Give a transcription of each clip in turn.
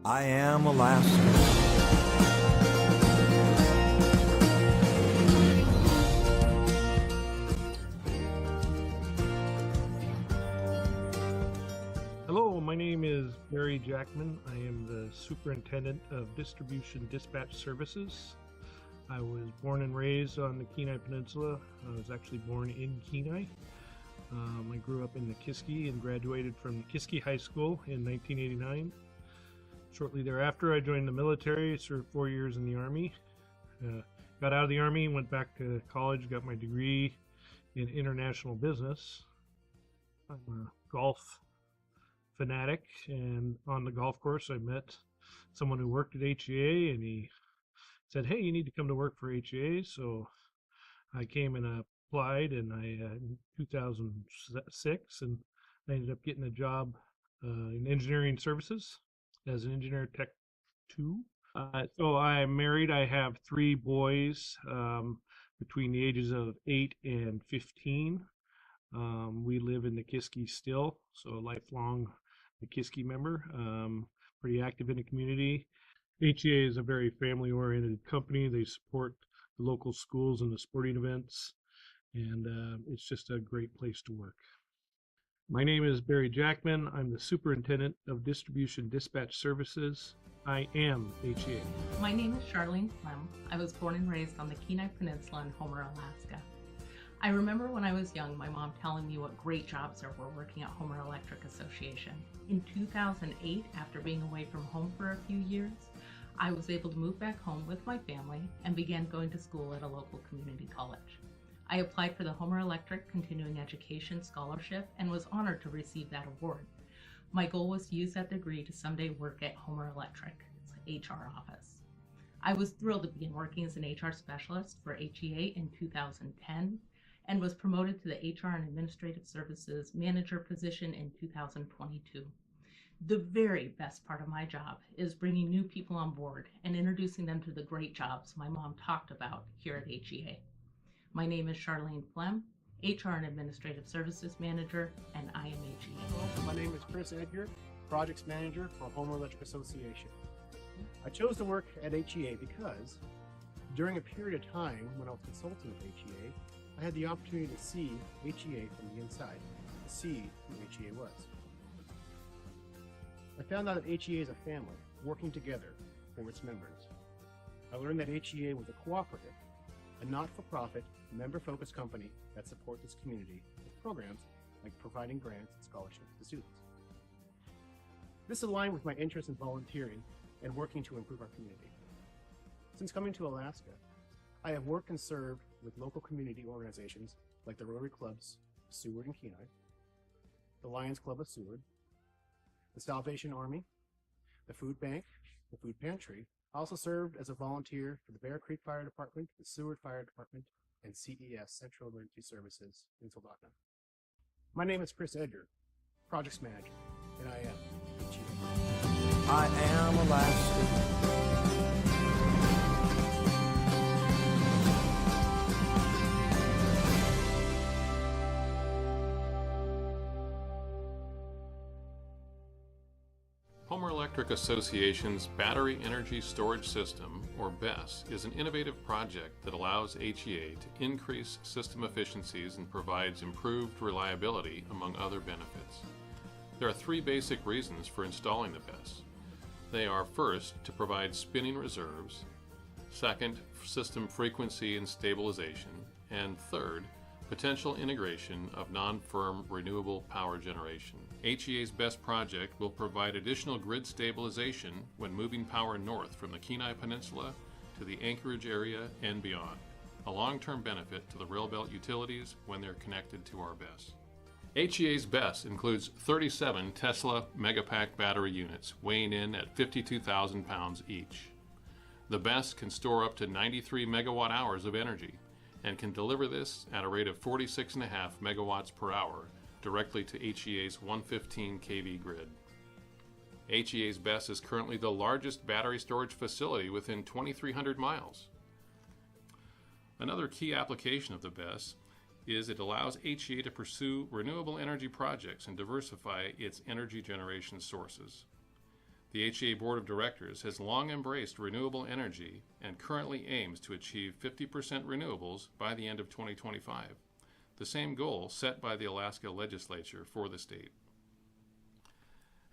I am Alaska. Hello, my name is Barry Jackman. I am the Superintendent of Distribution Dispatch Services. I was born and raised on the Kenai Peninsula. I was actually born in Kenai. I grew up in Nikiski and graduated from Nikiski High School in 1989. Shortly thereafter, I joined the military, served 4 years in the Army. Got out of the Army, went back to college, got my degree in international business. I'm a golf fanatic, and on the golf course I met someone who worked at HEA, and he said, "Hey, you need to come to work for HEA." So I came and applied, and in 2006, and I ended up getting a job in engineering services as an engineer tech 2. So I'm married. I have 3 boys between the ages of 8 and 15. We live in Nikiski still, so a lifelong Nikiski member, pretty active in the community. HEA is a very family-oriented company. They support the local schools and the sporting events, and it's just a great place to work. My name is Barry Jackman. I'm the Superintendent of Distribution Dispatch Services. I am HEA. My name is Charlene Clem. I was born and raised on the Kenai Peninsula in Homer, Alaska. I remember when I was young, my mom telling me what great jobs there were working at Homer Electric Association. In 2008, after being away from home for a few years, I was able to move back home with my family and began going to school at a local community college. I applied for the Homer Electric Continuing Education Scholarship and was honored to receive that award. My goal was to use that degree to someday work at Homer Electric, its HR office. I was thrilled to begin working as an HR specialist for HEA in 2010 and was promoted to the HR and Administrative Services Manager position in 2022. The very best part of my job is bringing new people on board and introducing them to the great jobs my mom talked about here at HEA. My name is Charlene Flem, HR and Administrative Services Manager, and I am HEA. Hello, my name is Chris Edgar, Projects Manager for Homer Electric Association. I chose to work at HEA because during a period of time when I was consulting with HEA, I had the opportunity to see HEA from the inside, to see who HEA was. I found out that HEA is a family working together for its members. I learned that HEA was a cooperative, a not-for-profit, member-focused company that supports its community with programs like providing grants and scholarships to students. This aligned with my interest in volunteering and working to improve our community. Since coming to Alaska, I have worked and served with local community organizations like the Rotary Clubs of Seward and Kenai, the Lions Club of Seward, the Salvation Army, the Food Bank, the Food Pantry. I also served as a volunteer for the Bear Creek Fire Department, the Seward Fire Department, and CES, Central Emergency Services in Soldotna. My name is Chris Edgar, Projects Manager, and I am HEA. I am Alaska. Homer Electric Association's Battery Energy Storage System, or BESS, is an innovative project that allows HEA to increase system efficiencies and provides improved reliability, among other benefits. There are 3 basic reasons for installing the BESS. They are, first, to provide spinning reserves, second, system frequency and stabilization, and third, potential integration of non-firm renewable power generation. HEA's BESS project will provide additional grid stabilization when moving power north from the Kenai Peninsula to the Anchorage area and beyond, a long-term benefit to the railbelt utilities when they're connected to our BESS. HEA's BESS includes 37 Tesla Megapack battery units weighing in at 52,000 pounds each. The BESS can store up to 93 megawatt hours of energy and can deliver this at a rate of 46.5 megawatts per hour directly to HEA's 115 kV grid. HEA's BESS is currently the largest battery storage facility within 2,300 miles. Another key application of the BESS is it allows HEA to pursue renewable energy projects and diversify its energy generation sources. The HEA Board of Directors has long embraced renewable energy and currently aims to achieve 50% renewables by the end of 2025, the same goal set by the Alaska Legislature for the state.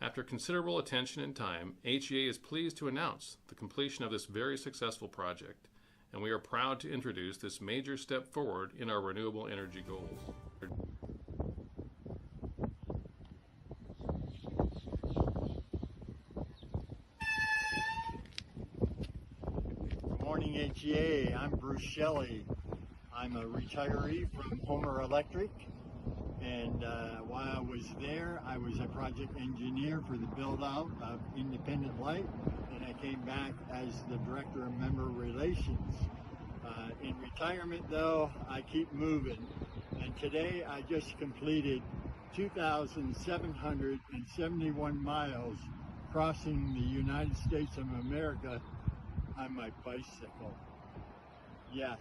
After considerable attention and time, HEA is pleased to announce the completion of this very successful project, and we are proud to introduce this major step forward in our renewable energy goals. Good morning, HEA. I'm Bruce Shelley. I'm a retiree from Homer Electric, and while I was there, I was a project engineer for the build-out of Independent Light, and I came back as the Director of Member Relations. In retirement, though, I keep moving, and today I just completed 2,771 miles crossing the United States of America on my bicycle. Yes,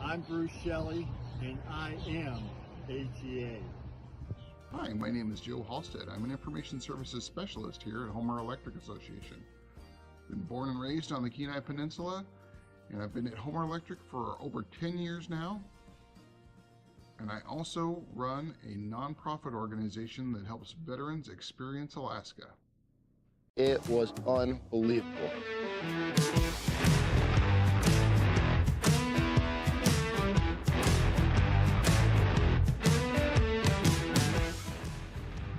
I'm Bruce Shelley, and I am HEA. Hi, my name is Joe Halstead. I'm an Information Services Specialist here at Homer Electric Association. Been born and raised on the Kenai Peninsula, and I've been at Homer Electric for over 10 years now. And I also run a nonprofit organization that helps veterans experience Alaska. It was unbelievable.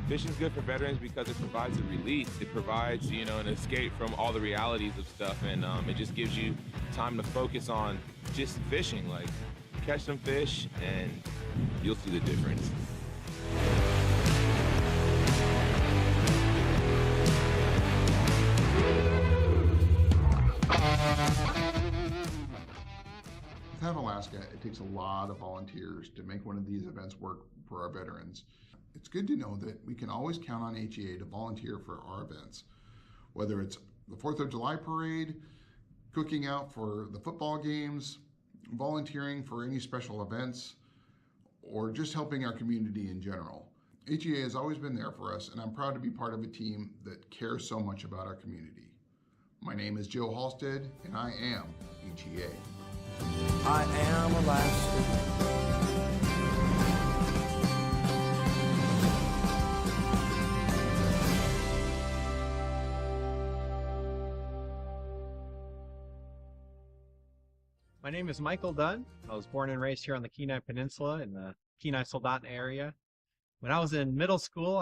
Fishing's good for veterans because it provides a release. It provides, an escape from all the realities of stuff, and it just gives you time to focus on just fishing. Like, catch some fish, and you'll see the difference. With Have Alaska, it takes a lot of volunteers to make one of these events work for our veterans. It's good to know that we can always count on HEA to volunteer for our events, whether it's the 4th of July parade, cooking out for the football games, volunteering for any special events, or just helping our community in general. HEA has always been there for us, and I'm proud to be part of a team that cares so much about our community. My name is Joe Halstead, and I am HEA. I am Alaska. My name is Michael Dunn. I was born and raised here on the Kenai Peninsula in the Kenai Soldotna area. When I was in middle school,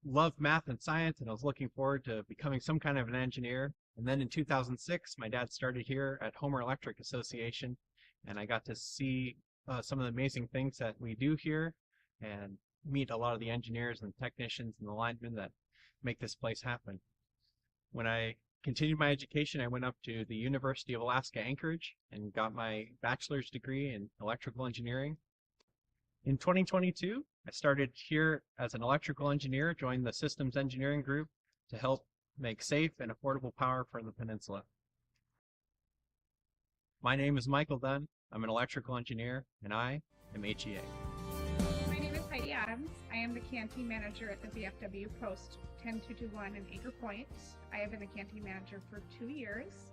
loved math and science, and I was looking forward to becoming some kind of an engineer. And then in 2006, my dad started here at Homer Electric Association, and I got to see some of the amazing things that we do here and meet a lot of the engineers and technicians and the linemen that make this place happen. When I continued my education, I went up to the University of Alaska Anchorage and got my bachelor's degree in electrical engineering. In 2022, I started here as an electrical engineer, joined the systems engineering group to help make safe and affordable power for the peninsula. My name is Michael Dunn. I'm an electrical engineer, and I am HEA. My name is Heidi Adams. I am the canteen manager at the VFW Post 10221 in Anchor Point. I have been the canteen manager for 2 years.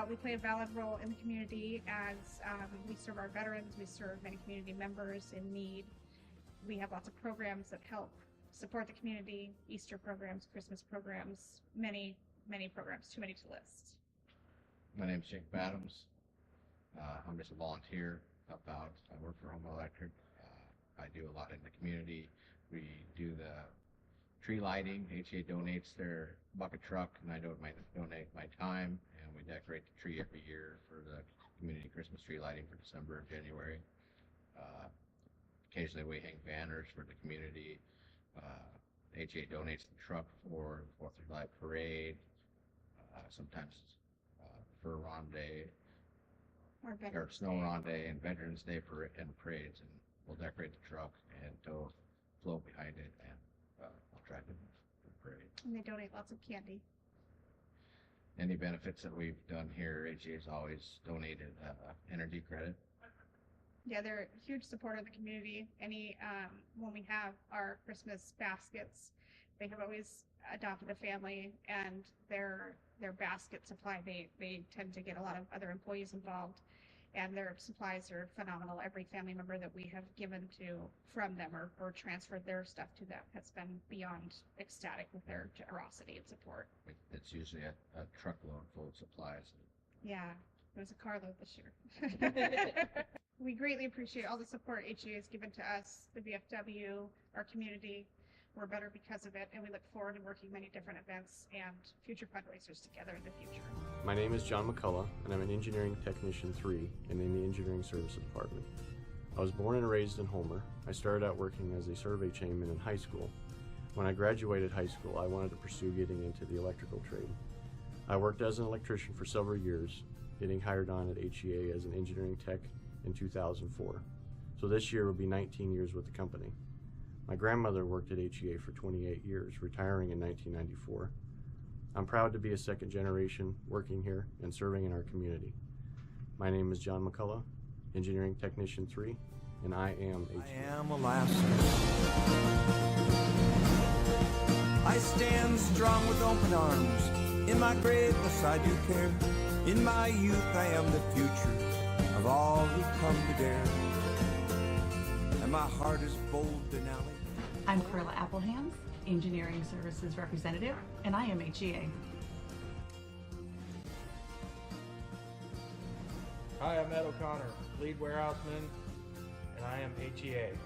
We play a valid role in the community as we serve our veterans, we serve many community members in need. We have lots of programs that help support the community, Easter programs, Christmas programs, many programs, too many to list. My name is Jacob Adams. I'm just a volunteer, help out. I work for Homer Electric. I do a lot in the community. We do the tree lighting. HEA donates their bucket truck, and I donate my time, and we decorate the tree every year for the community Christmas tree lighting for December and January. Occasionally we hang banners for the community. HEA donates the truck for the 4th of July parade, sometimes for Ronde or Snow Ronde and Veterans Day and parades, and we'll decorate the truck and tow float behind it, and I'll drive the parade. And they donate lots of candy. Any benefits that we've done here, HEA has always donated energy credit. Yeah, they're a huge supporter of the community. When we have our Christmas baskets, They have always adopted a family, and their basket supply, they tend to get a lot of other employees involved, and their supplies are phenomenal. Every family member that we have given to from them or transferred their stuff to them has been beyond ecstatic with their generosity and support. It's usually a truckload full of supplies. Yeah, it was a carload this year. We greatly appreciate all the support HEA has given to us, the VFW, our community. We're better because of it, and we look forward to working many different events and future fundraisers together in the future. My name is John McCullough, and I'm an Engineering Technician 3 and in the Engineering Services Department. I was born and raised in Homer. I started out working as a survey chainman in high school. When I graduated high school, I wanted to pursue getting into the electrical trade. I worked as an electrician for several years, getting hired on at HEA as an engineering tech in 2004. So this year will be 19 years with the company. My grandmother worked at HEA for 28 years, retiring in 1994. I'm proud to be a second generation working here and serving in our community. My name is John McCullough, Engineering Technician 3, and I am HEA. I am Alaska. I stand strong with open arms. In my grave beside you care. In my youth I am the future of all who come to dare. And my heart is bold Denali. I'm Carla Applehans, Engineering Services Representative, and I am HEA. Hi, I'm Ed O'Connor, Lead Warehouseman, and I am HEA.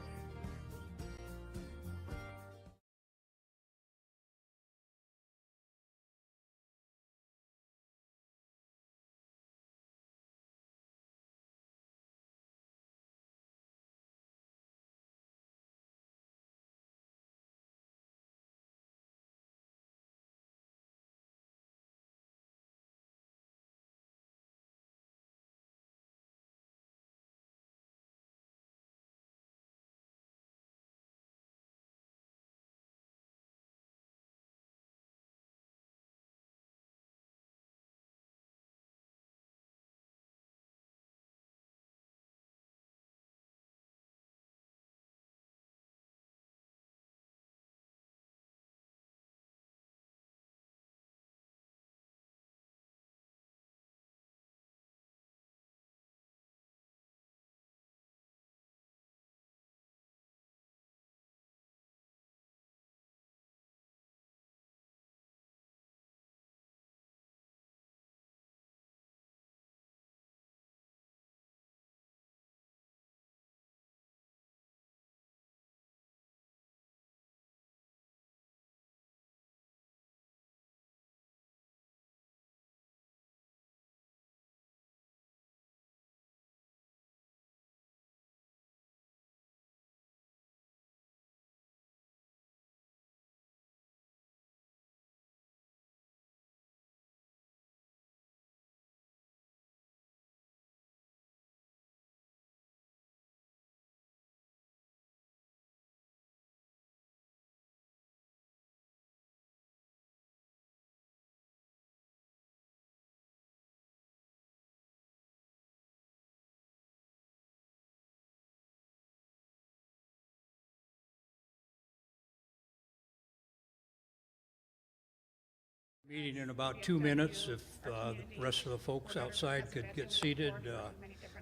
Meeting in about 2 minutes. If the rest of the folks outside could get seated,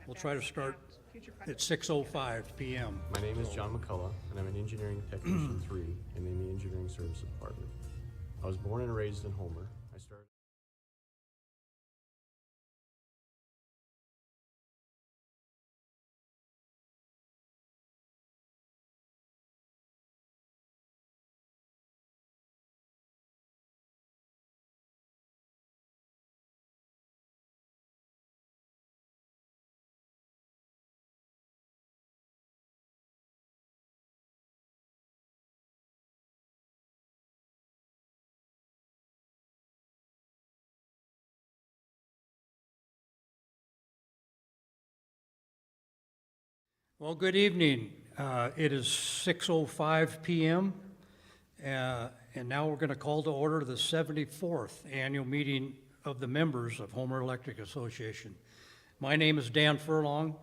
we'll try to start at 6:05 p.m. My name is John McCullough, and I'm an Engineering Technician 3 and in the Engineering Services Department. I was born and raised in Homer. I started Well, good evening. It is 6:05 p.m. And now we're going to call to order the 74th annual meeting of the members of Homer Electric Association. My name is Dan Furlong.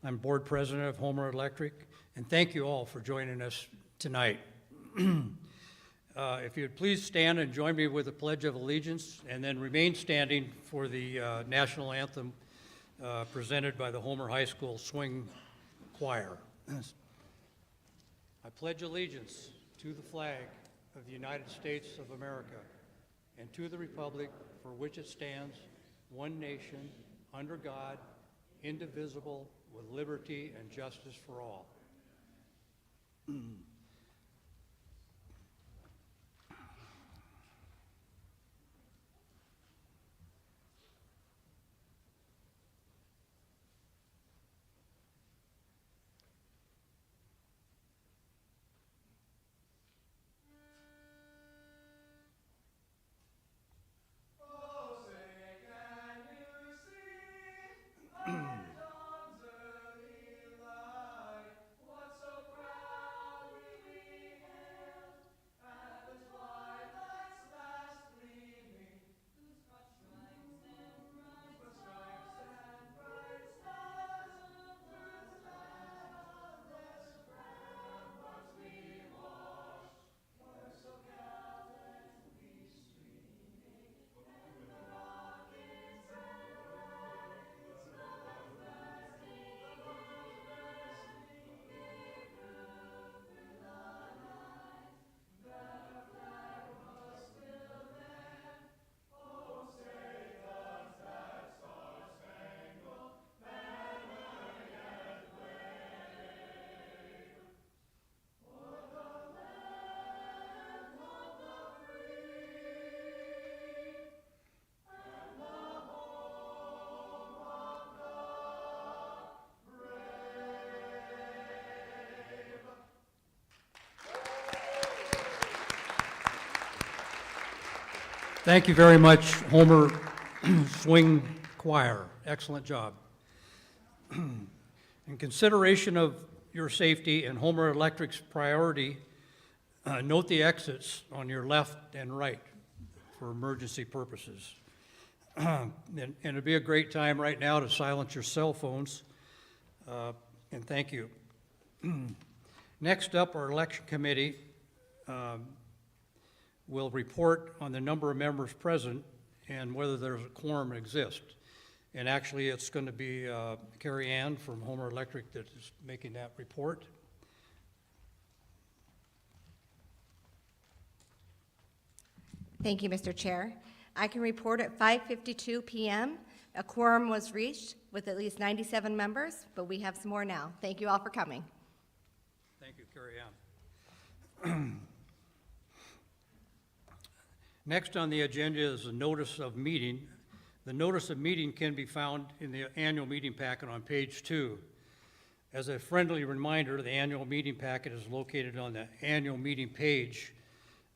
I'm board president of Homer Electric, and thank you all for joining us tonight. If you'd please stand and join me with the Pledge of Allegiance, and then remain standing for the national anthem presented by the Homer High School Swing Choir. I pledge allegiance to the flag of the United States of America and to the republic for which it stands, one nation, under God, indivisible, with liberty and justice for all. Thank you very much, Homer Swing Choir. Excellent job. In consideration of your safety and Homer Electric's priority, note the exits on your left and right for emergency purposes. And it'd be a great time right now to silence your cell phones, and thank you. Next up, our election committee will report on the number of members present and whether there's a quorum exists. And actually, it's going to be Carrie Ann from Homer Electric that is making that report. Thank you, Mr. Chair. I can report at 5:52 p.m. a quorum was reached with at least 97 members, but we have some more now. Thank you all for coming. Thank you, Carrie Ann. Next on the agenda is a notice of meeting. The notice of meeting can be found in the annual meeting packet on page 2. As a friendly reminder, the annual meeting packet is located on the annual meeting page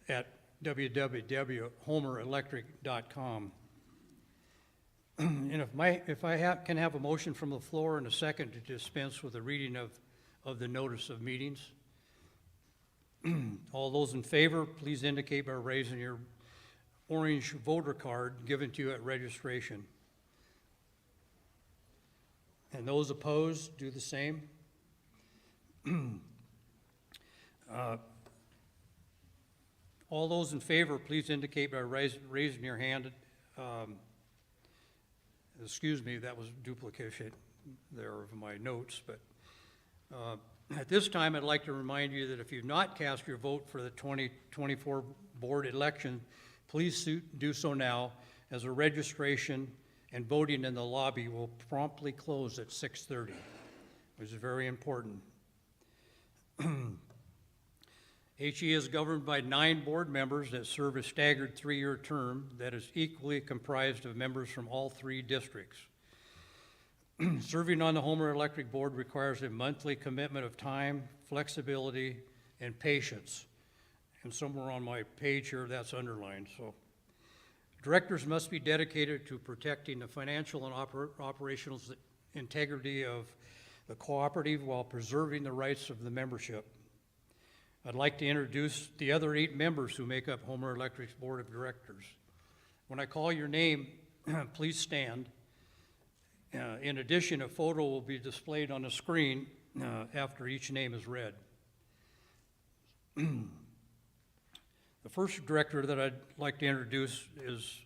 at www.homerelectric.com. And if I can have a motion from the floor and a second to dispense with the reading of the notice of meetings. All those in favor, please indicate by raising your orange voter card given to you at registration. And those opposed, do the same. All those in favor, please indicate by raising your hand. Excuse me, that was duplication there of my notes, but at this time, I'd like to remind you that if you've not cast your vote for the 2024 board election, please do so now, as a registration and voting in the lobby will promptly close at 6:30, which is very important. HE is governed by 9 board members that serve a staggered 3-year term that is equally comprised of members from all 3 districts. Serving on the Homer Electric Board requires a monthly commitment of time, flexibility, and patience. And somewhere on my page here, that's underlined. So, directors must be dedicated to protecting the financial and operational integrity of the cooperative while preserving the rights of the membership. I'd like to introduce the other 8 members who make up Homer Electric's Board of Directors. When I call your name, please stand. In addition, a photo will be displayed on the screen The first director that I'd like to introduce is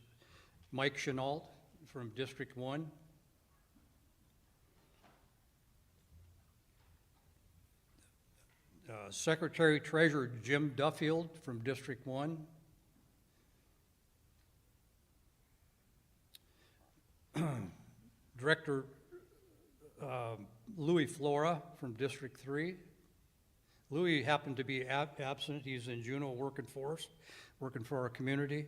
Mike Chenault from District 1. Secretary Treasurer Jim Duffield from District 1. Director Louis Flora from District 3. Louis happened to be absent. He's in Juneau working for us, working for our community.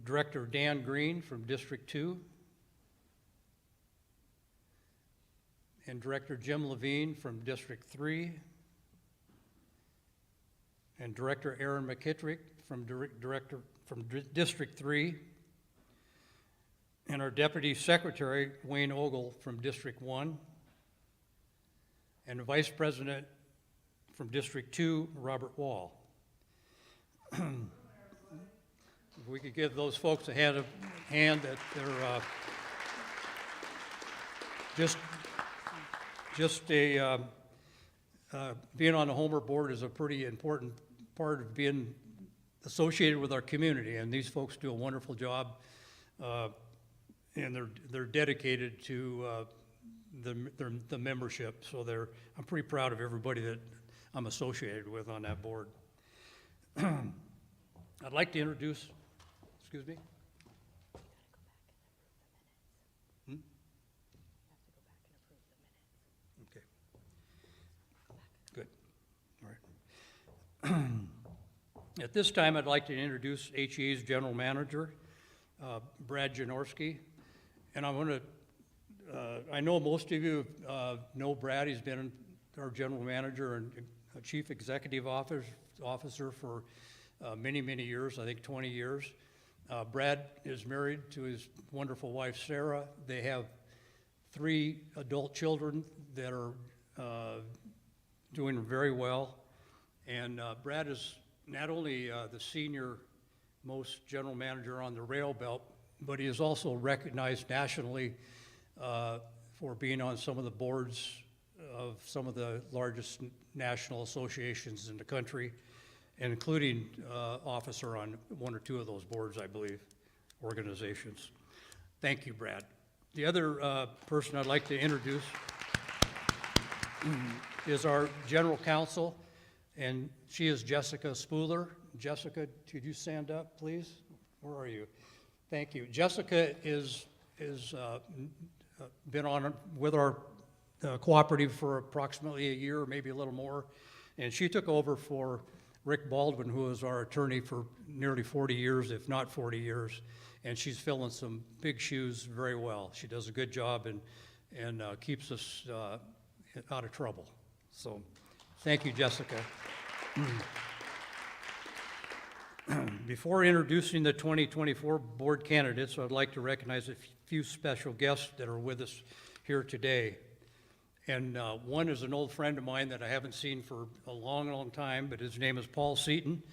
Director Dan Green from District 2. And Director Jim Levine from District 3. And Director Aaron McKittrick from District 3. And our Deputy Secretary, Wayne Ogle from District 1. And the Vice President from District 2, Robert Wall. If we could give those folks a hand that they're being on the Homer board is a pretty important part of being associated with our community, and these folks do a wonderful job, and they're dedicated to the membership. So I'm pretty proud of everybody that I'm associated with on that board. I'd like to introduce, excuse me. Okay. Good. All right. At this time, I'd like to introduce HEA's General Manager, Brad Janorski. And I know most of you know Brad. He's been our General Manager and Chief Executive Officer for many, many years, I think 20 years. Brad is married to his wonderful wife, Sarah. They have 3 adult children that are doing very well. And Brad is not only the senior most general manager on the rail belt, but he is also recognized nationally for being on some of the boards of some of the largest national associations in the country, including officer on 1 or 2 of those boards, I believe, organizations. Thank you, Brad. The other person I'd like to introduce is our General Counsel, and she is Jessica Spooler. Jessica, could you stand up, please? Where are you? Thank you. Jessica is been on with our cooperative for approximately a year, maybe a little more, and she took over for Rick Baldwin, who was our attorney for nearly 40 years, if not 40 years, and she's filling some big shoes very well. She does a good job and keeps us out of trouble. So thank you, Jessica. Before introducing the 2024 board candidates, I'd like to recognize a few special guests that are with us here today. And one is an old friend of mine that I haven't seen for a long, long time, but his name is Paul Seaton,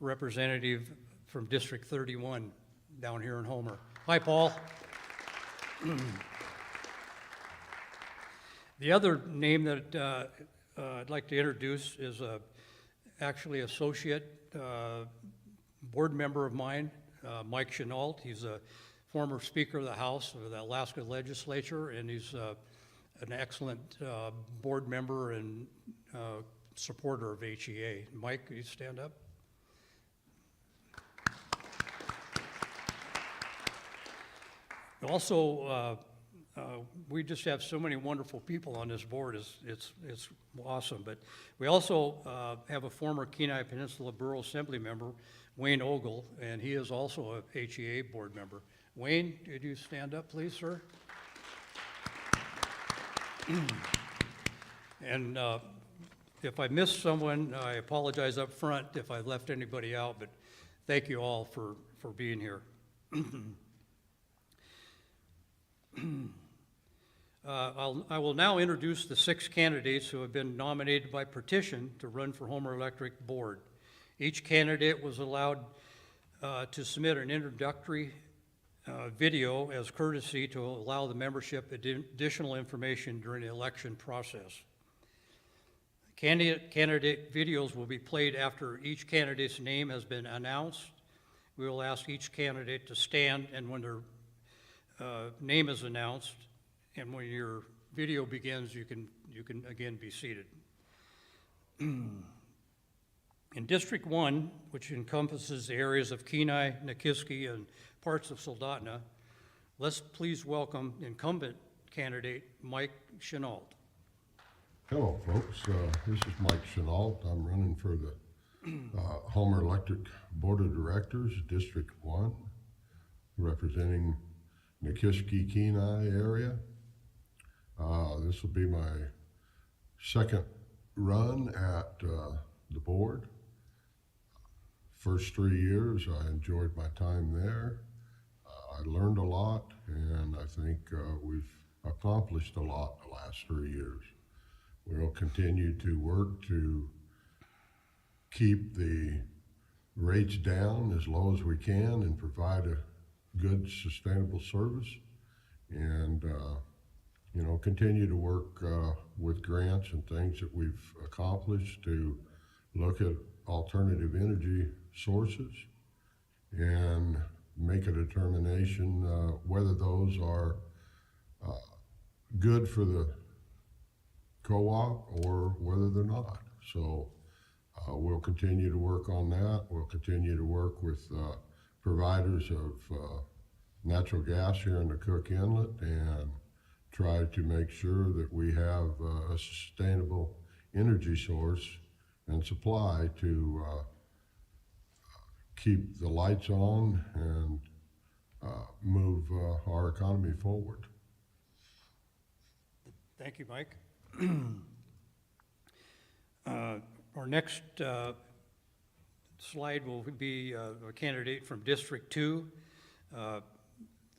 representative from District 31 down here in Homer. Hi, Paul. The other name that I'd like to introduce is actually associate board member of mine, Mike Chenault. He's a former Speaker of the House of the Alaska Legislature, and he's an excellent board member and supporter of HEA. Mike, could you stand up? Also, we just have so many wonderful people on this board. It's awesome. But we also have a former Kenai Peninsula Borough Assembly member, Wayne Ogle, and he is also a HEA board member. Wayne, could you stand up, please, sir? And if I missed someone, I apologize up front if I left anybody out, but thank you all for being here. I will now introduce the 6 candidates who have been nominated by petition to run for Homer Electric Board. Each candidate was allowed to submit an introductory video as courtesy to allow the membership additional information during the election process. Candidate videos will be played after each candidate's name has been announced. We will ask each candidate to stand, and when their name is announced, and when your video begins, you can again be seated. In District 1, which encompasses the areas of Kenai, Nikiski, and parts of Soldotna, let's please welcome incumbent candidate Mike Chenault. Hello, folks. This is Mike Chenault. I'm running for the Homer Electric Board of Directors, District 1, representing Nikiski, Kenai area. This will be my second run at the board. First 3 years, I enjoyed my time there. I learned a lot, and I think we've accomplished a lot the last 3 years. We'll continue to work to keep the rates down as low as we can and provide a good, sustainable service, and continue to work with grants and things that we've accomplished to look at alternative energy sources and make a determination whether those are good for the co-op or whether they're not. So we'll continue to work on that. We'll continue to work with providers of natural gas here in the Cook Inlet and try to make sure that we have a sustainable energy source and supply to keep the lights on and move our economy forward. Thank you, Mike. Our next slide will be a candidate from District 2,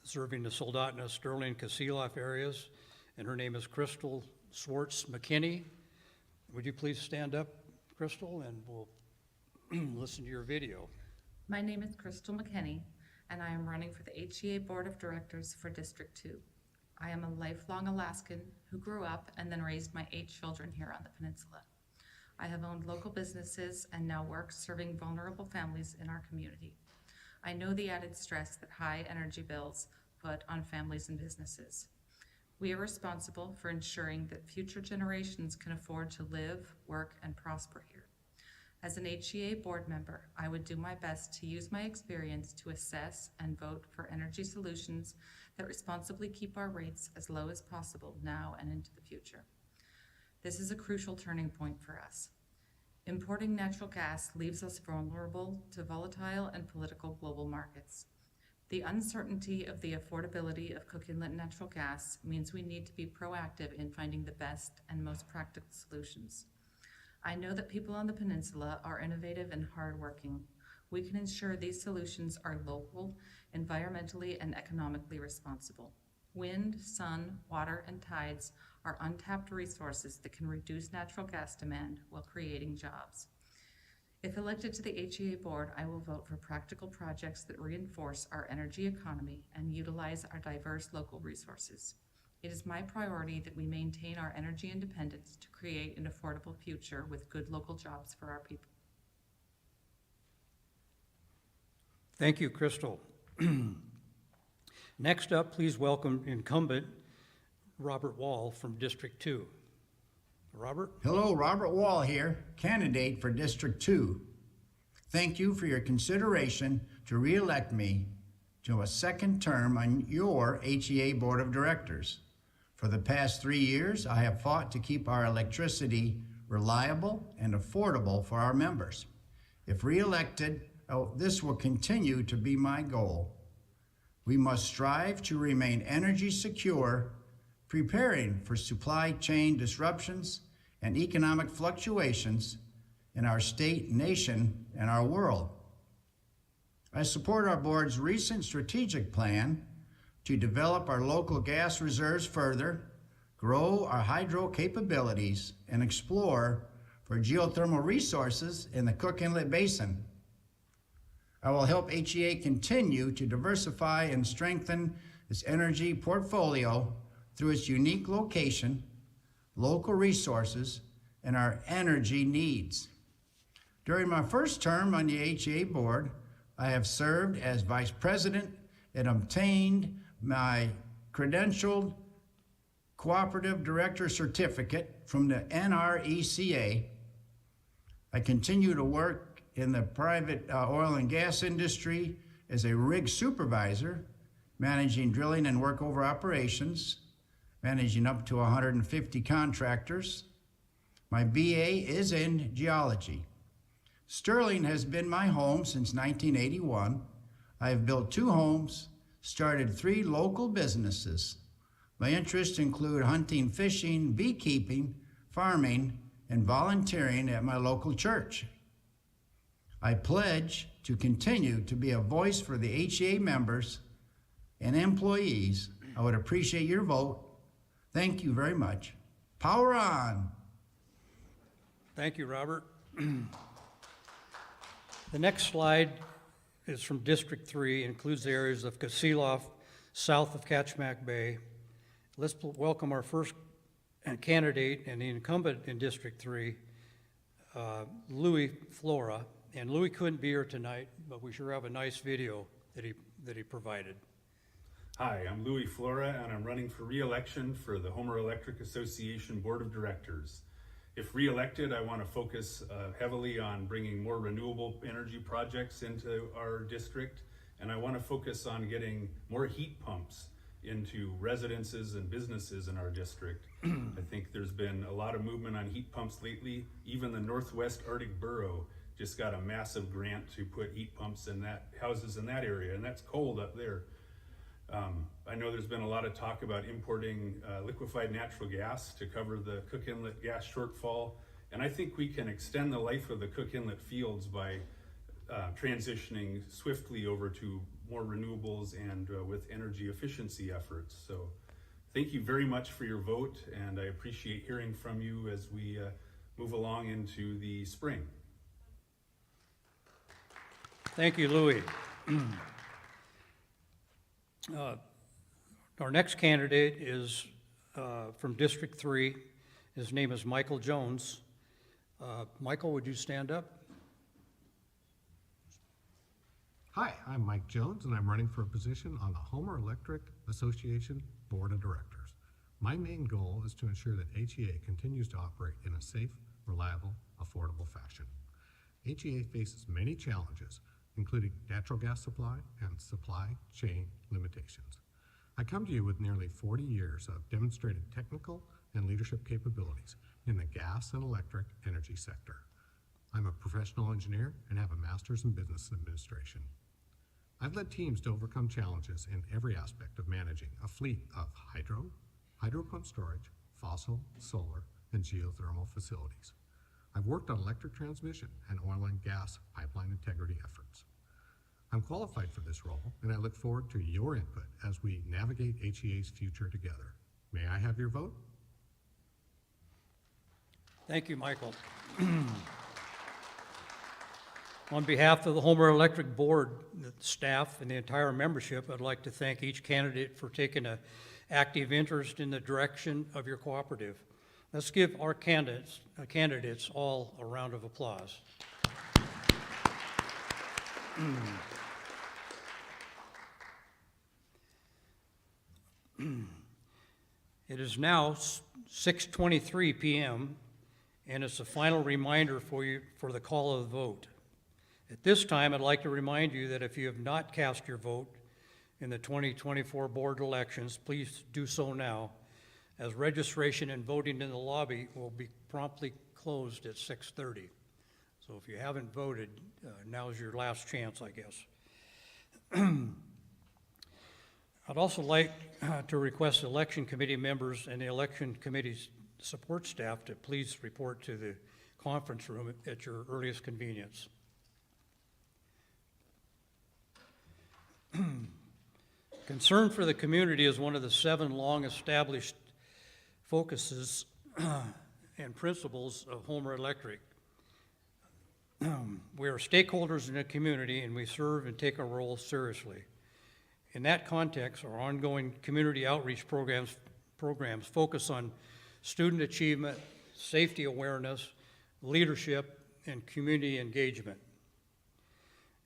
serving the Soldotna, Sterling, Kasilof areas, and her name is Crystal Swartz McKinney. Would you please stand up, Crystal, and we'll listen to your video. My name is Crystal McKinney, and I am running for the HEA Board of Directors for District 2. I am a lifelong Alaskan who grew up and then raised my 8 children here on the peninsula. I have owned local businesses and now work serving vulnerable families in our community. I know the added stress that high energy bills put on families and businesses. We are responsible for ensuring that future generations can afford to live, work, and prosper here. As an HEA board member, I would do my best to use my experience to assess and vote for energy solutions that responsibly keep our rates as low as possible now and into the future. This is a crucial turning point for us. Importing natural gas leaves us vulnerable to volatile and political global markets. The uncertainty of the affordability of Cook Inlet natural gas means we need to be proactive in finding the best and most practical solutions. I know that people on the peninsula are innovative and hardworking. We can ensure these solutions are local, environmentally and economically responsible. Wind, sun, water, and tides are untapped resources that can reduce natural gas demand while creating jobs. If elected to the HEA board, I will vote for practical projects that reinforce our energy economy and utilize our diverse local resources. It is my priority that we maintain our energy independence to create an affordable future with good local jobs for our people. Thank you, Crystal. Next up, please welcome incumbent Robert Wall from District 2. Robert? Hello, Robert Wall here, candidate for District 2. Thank you for your consideration to re-elect me to a second term on your HEA Board of Directors. For the past 3 years, I have fought to keep our electricity reliable and affordable for our members. If re-elected, this will continue to be my goal. We must strive to remain energy secure, preparing for supply chain disruptions and economic fluctuations in our state, nation, and our world. I support our board's recent strategic plan to develop our local gas reserves further, grow our hydro capabilities, and explore for geothermal resources in the Cook Inlet Basin. I will help HEA continue to diversify and strengthen its energy portfolio through its unique location, local resources, and our energy needs. During my first term on the HEA board, I have served as vice president and obtained my credentialed cooperative director certificate from the NRECA. I continue to work in the private oil and gas industry as a rig supervisor, managing drilling and workover operations, managing up to 150 contractors. My BA is in geology. Sterling has been my home since 1981. I have built 2 homes, started 3 local businesses. My interests include hunting, fishing, beekeeping, farming, and volunteering at my local church. I pledge to continue to be a voice for the HEA members and employees. I would appreciate your vote. Thank you very much. Power on! Thank you, Robert. The next slide is from District 3, includes the areas of Kasilof, south of Kachemak Bay. Let's welcome our first candidate and the incumbent in District 3, Louis Flora. And Louis couldn't be here tonight, but we sure have a nice video that he provided. Hi, I'm Louis Flora, and I'm running for re-election for the Homer Electric Association Board of Directors. If re-elected, I want to focus heavily on bringing more renewable energy projects into our district, and I want to focus on getting more heat pumps into residences and businesses in our district. I think there's been a lot of movement on heat pumps lately. Even the Northwest Arctic Borough just got a massive grant to put heat pumps in houses in that area, and that's cold up there. I know there's been a lot of talk about importing liquefied natural gas to cover the Cook Inlet gas shortfall, and I think we can extend the life of the Cook Inlet fields by transitioning swiftly over to more renewables and with energy efficiency efforts. So thank you very much for your vote, and I appreciate hearing from you as we move along into the spring. Thank you, Louis. Our next candidate is from District 3. His name is Michael Jones. Michael, would you stand up? Hi, I'm Mike Jones, and I'm running for a position on the Homer Electric Association Board of Directors. My main goal is to ensure that HEA continues to operate in a safe, reliable, affordable fashion. HEA faces many challenges, including natural gas supply and supply chain limitations. I come to you with nearly 40 years of demonstrated technical and leadership capabilities in the gas and electric energy sector. I'm a professional engineer and have a master's in business administration. I've led teams to overcome challenges in every aspect of managing a fleet of hydro pump storage, fossil, solar, and geothermal facilities. I've worked on electric transmission and oil and gas pipeline integrity efforts. I'm qualified for this role, and I look forward to your input as we navigate HEA's future together. May I have your vote? Thank you, Michael. On behalf of the Homer Electric Board, the staff, and the entire membership, I'd like to thank each candidate for taking an active interest in the direction of your cooperative. Let's give our candidates all a round of applause. It is now 6:23 p.m., and it's a final reminder for you for the call of the vote. At this time, I'd like to remind you that if you have not cast your vote in the 2024 board elections, please do so now, as registration and voting in the lobby will be promptly closed at 6:30. So if you haven't voted, now's your last chance, I guess. I'd also like to request election committee members and the election committee's support staff to please report to the conference room at your earliest convenience. Concern for the community is one of the 7 long-established focuses and principles of Homer Electric. We are stakeholders in the community, and we serve and take our role seriously. In that context, our ongoing community outreach programs focus on student achievement, safety awareness, leadership, and community engagement.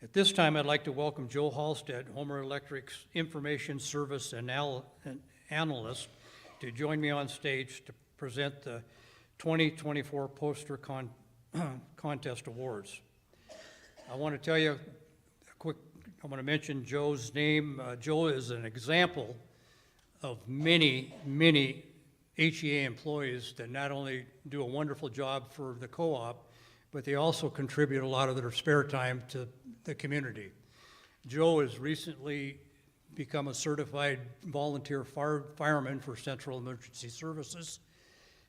At this time, I'd like to welcome Joe Halstead, Homer Electric's Information Service Analyst, to join me on stage to present the 2024 Poster Contest Awards. I want to tell you I want to mention Joe's name. Joe is an example of many, many HEA employees that not only do a wonderful job for the co-op, but they also contribute a lot of their spare time to the community. Joe has recently become a certified volunteer fireman for Central Emergency Services,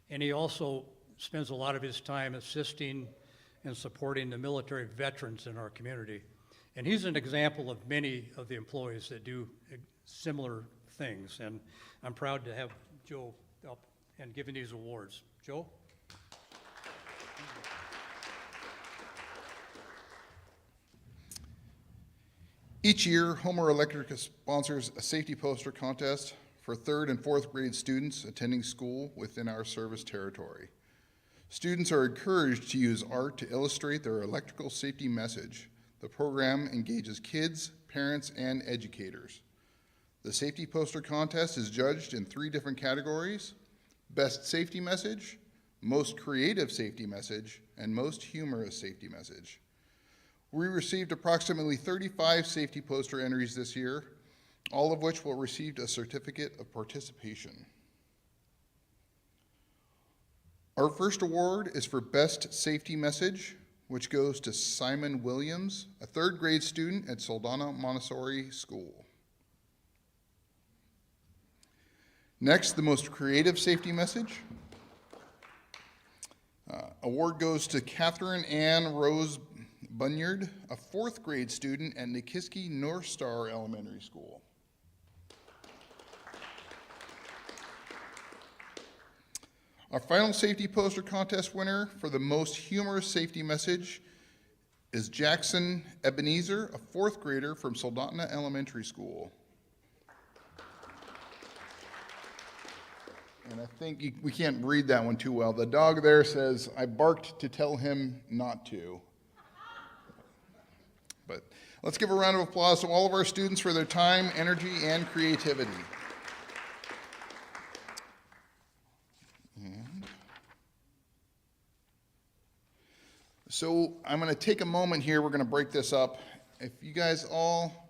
and he also spends a lot of his time assisting and supporting the military veterans in our community. And he's an example of many of the employees that do similar things, and I'm proud to have Joe up and giving these awards. Joe? Each year, Homer Electric sponsors a safety poster contest for 3rd and 4th grade students attending school within our service territory. Students are encouraged to use art to illustrate their electrical safety message. The program engages kids, parents, and educators. The safety poster contest is judged in 3 different categories: Best Safety Message, Most Creative Safety Message, and Most Humorous Safety Message. We received approximately 35 safety poster entries this year, all of which will receive a certificate of participation. Our first award is for Best Safety Message, which goes to Simon Williams, a 3rd grade student at Soldana Montessori School. Next, the Most Creative Safety Message. Award goes to Catherine Ann Rose Bunyard, a 4th grade student at Nikiski North Star Elementary School. Our final safety poster contest winner for the most humorous safety message is Jackson Ebenezer, a 4th grader from Soldotna Elementary School. And I think we can't read that one too well. The dog there says, "I barked to tell him not to." But let's give a round of applause to all of our students for their time, energy, and creativity. So I'm going to take a moment here. We're going to break this up. If you guys all,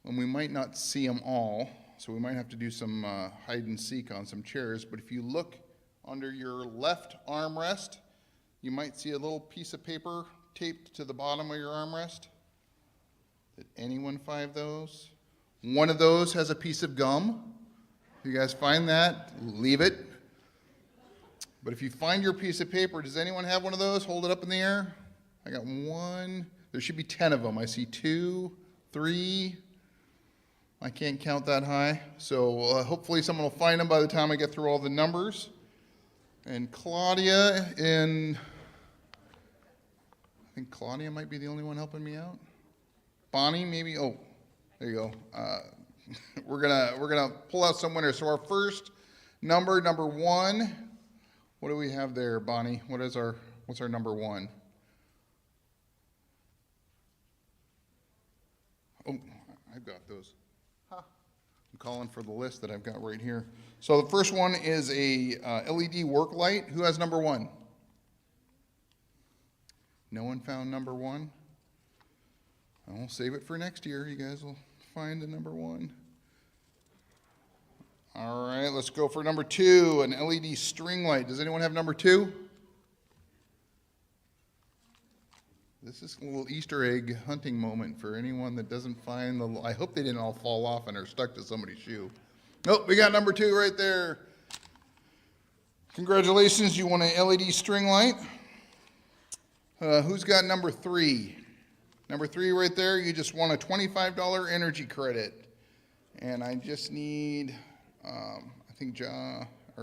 and we might not see them all, so we might have to do some hide and seek on some chairs, but if you look under your left armrest, you might see a little piece of paper taped to the bottom of your armrest. Did anyone find those? One of those has a piece of gum. If you guys find that, leave it. But if you find your piece of paper, does anyone have one of those? Hold it up in the air. I got one. There should be 10 of them. I see 2, 3. I can't count that high. So hopefully someone will find them by the time I get through all the numbers. And Claudia I think Claudia might be the only one helping me out. Bonnie, maybe. Oh, there you go. We're gonna pull out some winners. So our first number 1. What do we have there, Bonnie? What's our number 1? Oh, I've got those. Huh. I'm calling for the list that I've got right here. So the first one is a LED work light. Who has number 1? No one found number 1? I'll save it for next year. You guys will find the number 1. All right, let's go for number 2, an LED string light. Does anyone have number 2? This is a little Easter egg hunting moment for anyone that doesn't find the, I hope they didn't all fall off and are stuck to somebody's shoe. Nope, we got number 2 right there. Congratulations, you won an LED string light. Who's got number 3? Number 3 right there, you just won a $25 energy credit. And I just need, I think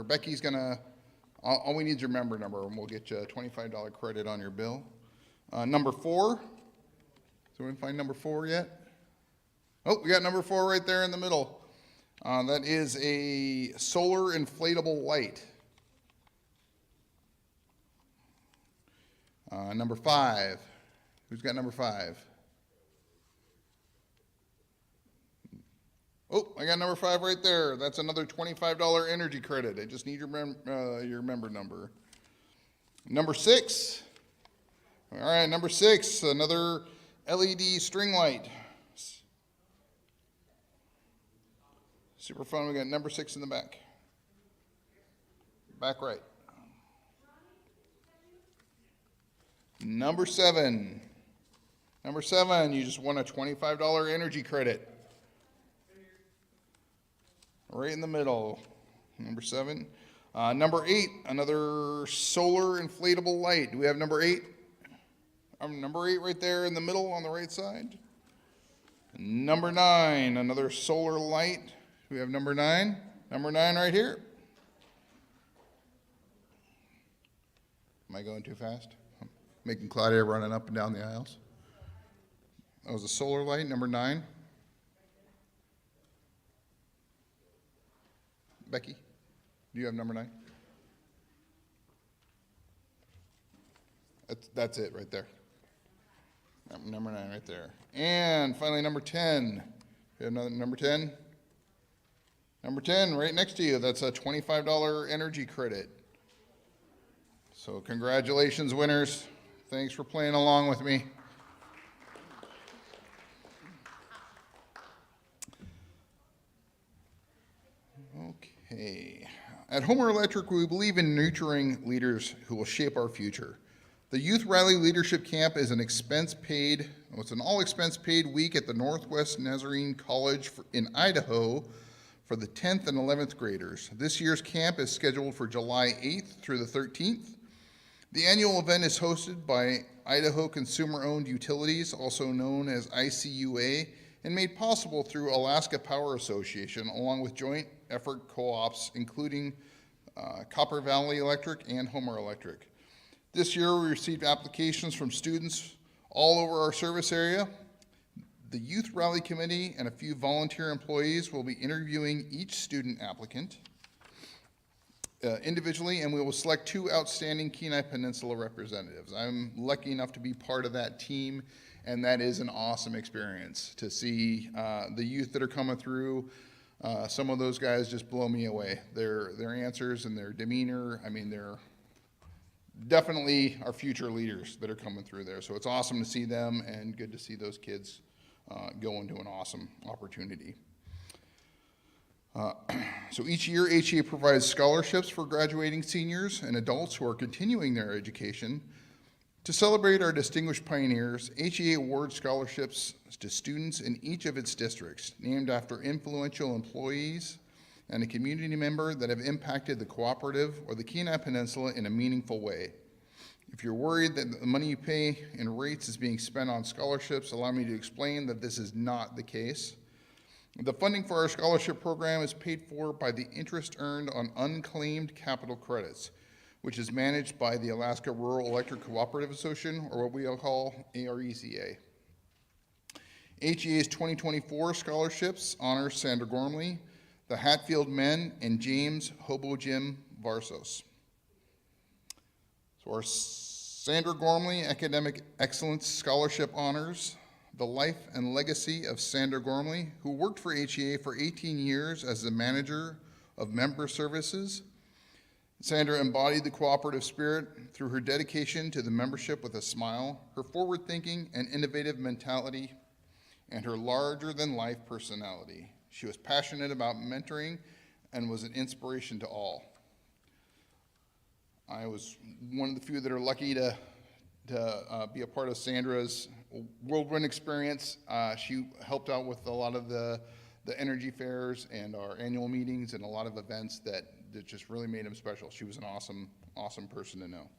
Becky's gonna, all we need is your member number and we'll get you a $25 credit on your bill. Number 4, does anyone find number 4 yet? Oh, we got number 4 right there in the middle. That is a solar inflatable light. Number 5. Who's got number 5? Oh, I got number 5 right there. That's another $25 energy credit. I just need your member number. Number 6. All right, number 6, another LED string light. Super fun. We got number 6 in the back. Back right. Number 7. Number 7, you just won a $25 energy credit. Right in the middle. Number 7. Number 8, another solar inflatable light. Do we have number 8? Number 8 right there in the middle on the right side. Number 9, another solar light. Do we have number 9? Number 9 right here. Am I going too fast? I'm making Claudia running up and down the aisles. That was a solar light, number 9. Becky, do you have number 9? That's it right there. Number 9 right there. And finally, number 10. You have another number 10? Number 10 right next to you. That's a $25 energy credit. So congratulations, winners. Thanks for playing along with me. Okay. At Homer Electric, we believe in nurturing leaders who will shape our future. The Youth Rally Leadership Camp is an it's an all expense paid week at the Northwest Nazarene College in Idaho for the 10th and 11th graders. This year's camp is scheduled for July 8th through the 13th. The annual event is hosted by Idaho Consumer-Owned Utilities, also known as ICUA, and made possible through Alaska Power Association, along with joint effort co-ops, including Copper Valley Electric and Homer Electric. This year, we received applications from students all over our service area. The Youth Rally Committee and a few volunteer employees will be interviewing each student applicant individually, and we will select 2 outstanding Kenai Peninsula representatives. I'm lucky enough to be part of that team, and that is an awesome experience to see the youth that are coming through. Some of those guys just blow me away. Their answers and their demeanor, I mean, they're definitely our future leaders that are coming through there. So it's awesome to see them and good to see those kids go into an awesome opportunity. So each year, HEA provides scholarships for graduating seniors and adults who are continuing their education. To celebrate our distinguished pioneers, HEA awards scholarships to students in each of its districts, named after influential employees and a community member that have impacted the cooperative or the Kenai Peninsula in a meaningful way. If you're worried that the money you pay in rates is being spent on scholarships, allow me to explain that this is not the case. The funding for our scholarship program is paid for by the interest earned on unclaimed capital credits, which is managed by the Alaska Rural Electric Cooperative Association, or what we all call ARECA. HEA's 2024 scholarships honor Sandra Gormley, the Hatfield Men, and James Hobo Jim Varsos. So our Sandra Gormley Academic Excellence Scholarship honors the life and legacy of Sandra Gormley, who worked for HEA for 18 years as the manager of member services. Sandra embodied the cooperative spirit through her dedication to the membership with a smile, her forward-thinking and innovative mentality, and her larger-than-life personality. She was passionate about mentoring and was an inspiration to all. I was one of the few that are lucky to be a part of Sandra's whirlwind experience. She helped out with a lot of the energy fairs and our annual meetings and a lot of events that just really made him special. She was an awesome person to know.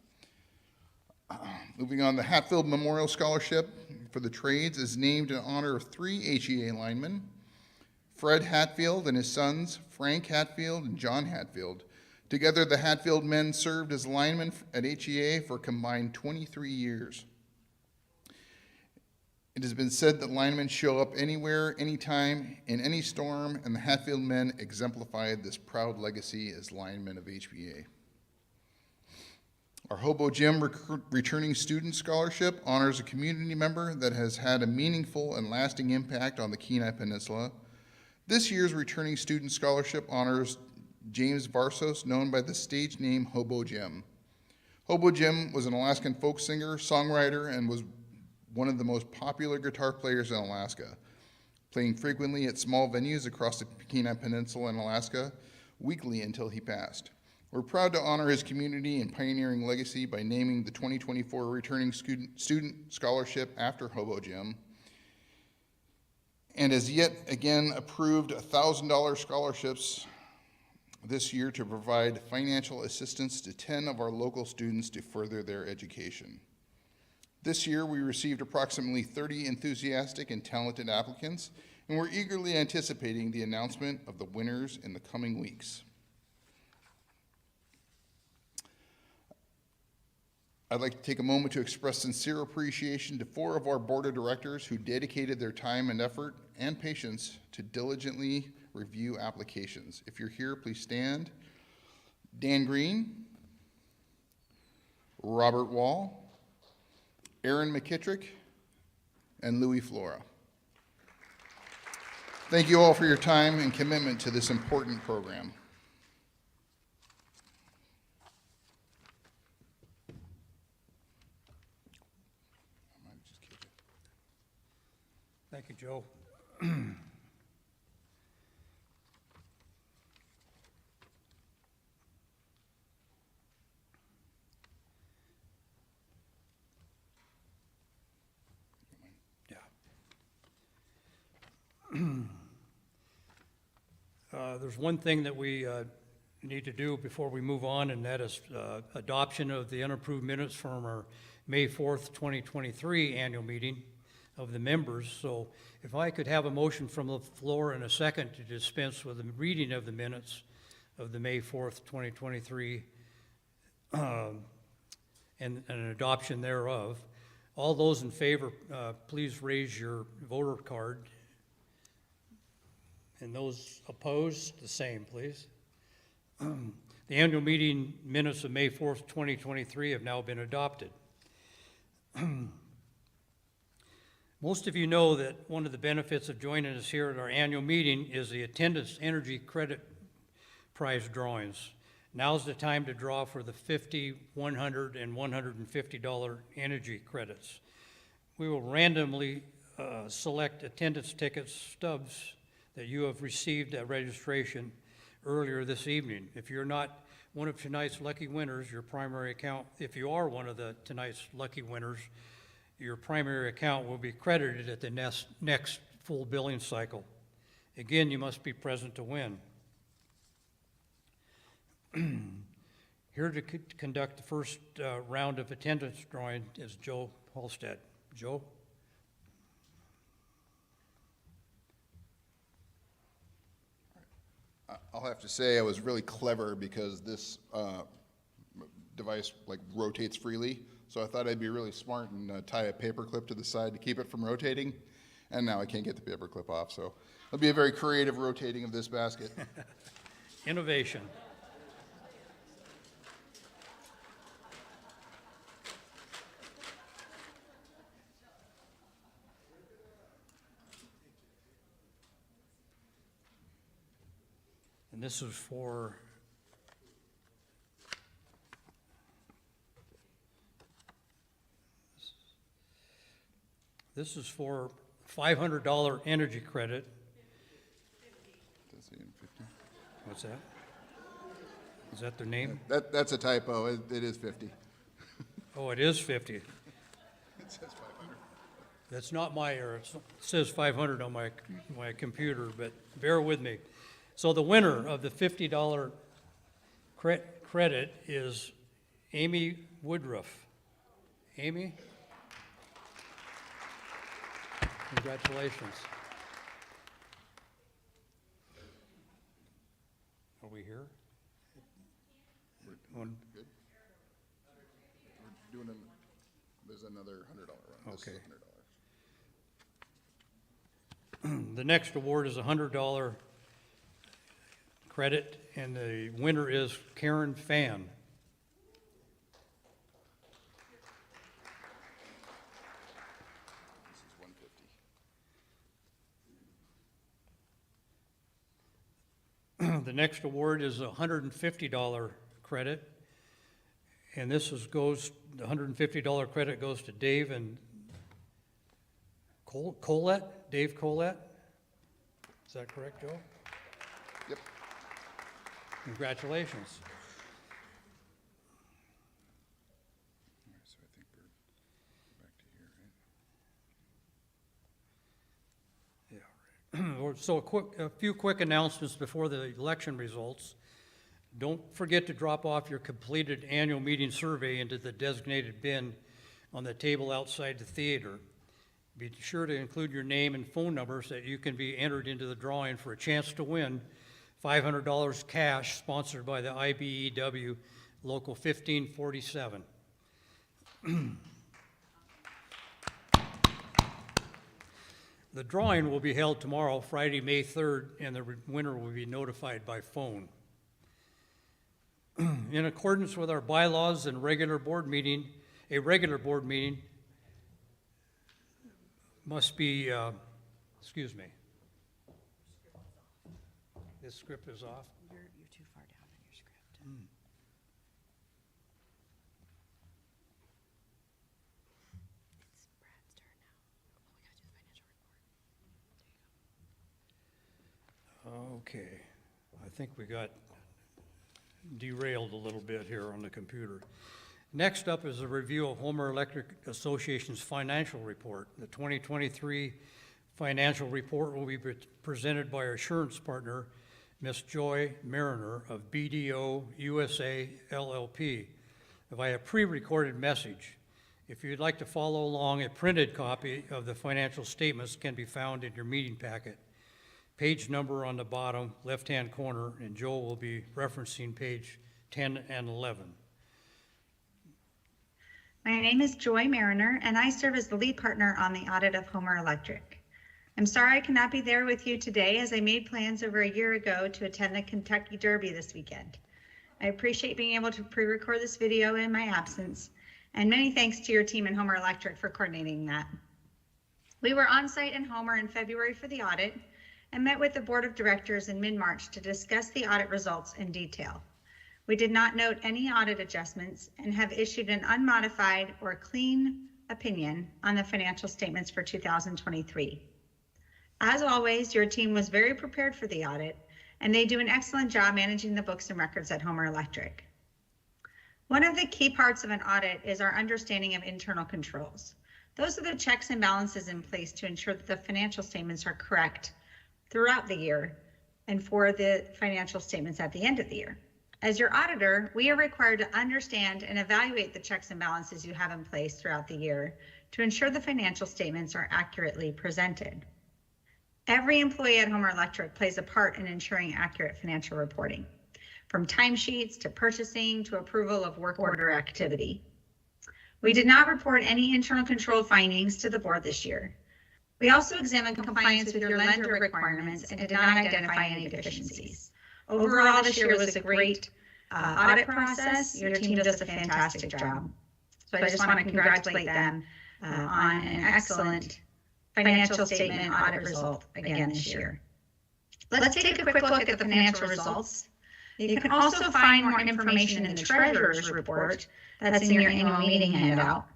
Moving on, the Hatfield Memorial Scholarship for the Trades is named in honor of 3 HEA linemen, Fred Hatfield and his sons, Frank Hatfield and John Hatfield. Together, the Hatfield men served as linemen at HEA for a combined 23 years. It has been said that linemen show up anywhere, anytime, in any storm, and the Hatfield men exemplified this proud legacy as linemen of HEA. Our Hobo Gym Returning Student Scholarship honors a community member that has had a meaningful and lasting impact on the Kenai Peninsula. This year's Returning Student Scholarship honors James Varsos, known by the stage name Hobo Jim. Hobo Jim was an Alaskan folk singer, songwriter, and was one of the most popular guitar players in Alaska, playing frequently at small venues across the Kenai Peninsula in Alaska weekly until he passed. We're proud to honor his community and pioneering legacy by naming the 2024 Returning Student Scholarship after Hobo Jim, and has yet again approved $1,000 scholarships this year to provide financial assistance to 10 of our local students to further their education. This year, we received approximately 30 enthusiastic and talented applicants, and we're eagerly anticipating the announcement of the winners in the coming weeks. I'd like to take a moment to express sincere appreciation to 4 of our board of directors who dedicated their time and effort and patience to diligently review applications. If you're here, please stand. Dan Green, Robert Wall, Aaron McKittrick, and Louis Flora. Thank you all for your time and commitment to this important program. Thank you, Joe. There's one thing that we need to do before we move on, and that is adoption of the unapproved minutes from our May 4th, 2023 annual meeting of the members. So if I could have a motion from the floor in a second to dispense with the reading of the minutes of the May 4th, 2023 and an adoption thereof. All those in favor, please raise your voter card. And those opposed, the same, please. The annual meeting minutes of May 4th, 2023 have now been adopted. Most of you know that one of the benefits of joining us here at our annual meeting is the attendance energy credit prize drawings. Now's the time to draw for the $50, $100, and $150 energy credits. We will randomly select attendance ticket stubs that you have received at registration earlier this evening. If you're not one of tonight's lucky winners, your primary account, if you are one of tonight's lucky winners, your primary account will be credited at the next full billing cycle. Again, you must be present to win. Here to conduct the first round of attendance drawing is Joe Halstead. Joe? I'll have to say I was really clever because this device rotates freely. So I thought I'd be really smart and tie a paper clip to the side to keep it from rotating. And now I can't get the paper clip off. So it'll be a very creative rotating of this basket. Innovation. And this is for $500 energy credit. What's that? Is that their name? That's a typo. It is 50. Oh, it is 50. It says 500. That's not my error. It says 500 on my computer, but bear with me. So the winner of the $50 credit is Amy Woodruff. Amy? Congratulations. Are we here? We're good. We're doing there's another $100 one. This Okay. is $100. The next award is a $100 credit, and the winner is Karen Fan. The next award is a $150 credit. And this the $150 credit goes to Dave and Colette? Dave Colette? Is that correct, Joe? Yep. Congratulations. So I think we're back to here, right? Yeah. Right. So a few quick announcements before the election results. Don't forget to drop off your completed annual meeting survey into the designated bin on the table outside the theater. Be sure to include your name and phone number so that you can be entered into the drawing for a chance to win $500 cash sponsored by the IBEW Local 1547. The drawing will be held tomorrow, Friday, May 3rd, and the winner will be notified by phone. In accordance with our bylaws and a regular board meeting must be, excuse me. This script is off? You're too far down in your script. It's Brad's turn now. We gotta do the financial report. Okay, I think we got derailed a little bit here on the computer. Next up is a review of Homer Electric Association's financial report. The 2023 financial report will be presented by our assurance partner, Ms. Joy Mariner of BDO USA LLP via pre-recorded message. If you'd like to follow along, a printed copy of the financial statements can be found in your meeting packet. Page number on the bottom left-hand corner, and Joe will be referencing page 10 and 11. My name is Joy Mariner, and I serve as the lead partner on the audit of Homer Electric. I'm sorry I cannot be there with you today, as I made plans over a year ago to attend the Kentucky Derby this weekend. I appreciate being able to pre-record this video in my absence, and many thanks to your team in Homer Electric for coordinating that. We were on site in Homer in February for the audit, and met with the board of directors in mid-March to discuss the audit results in detail. We did not note any audit adjustments and have issued an unmodified or clean opinion on the financial statements for 2023. As always, your team was very prepared for the audit, and they do an excellent job managing the books and records at Homer Electric. One of the key parts of an audit is our understanding of internal controls. Those are the checks and balances in place to ensure that the financial statements are correct throughout the year and for the financial statements at the end of the year. As your auditor, we are required to understand and evaluate the checks and balances you have in place throughout the year to ensure the financial statements are accurately presented. Every employee at Homer Electric plays a part in ensuring accurate financial reporting, from timesheets to purchasing to approval of work order activity. We did not report any internal control findings to the board this year. We also examined compliance with your lender requirements and did not identify any deficiencies. Overall, this year was a great audit process. Your team does a fantastic job. So I just want to congratulate them on an excellent financial statement audit result again this year. Let's take a quick look at the financial results. You can also find more information in the treasurer's report that's in your annual meeting handout,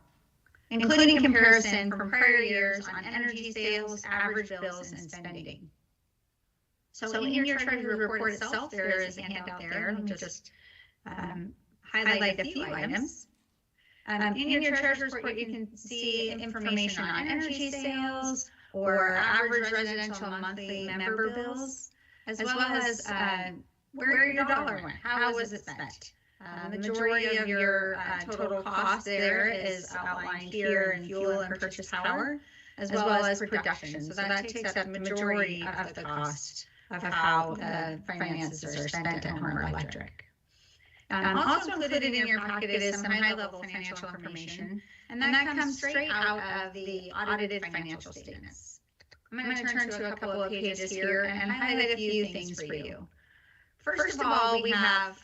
including comparison from prior years on energy sales, average bills, and spending. So in your treasury report itself, there is a handout there. Let me just highlight a few items. In your treasurer's report, you can see information on energy sales or average residential monthly member bills, as well as where your dollar went, how was it spent. The majority of your total cost there is outlined here in fuel and purchase power, as well as production. So that takes up the majority of the cost of how the finances are spent at Homer Electric. Also included in your packet is some high-level financial information, and that comes straight out of the audited financial statements. I'm going to turn to a couple of pages here and highlight a few things for you. First of all, we have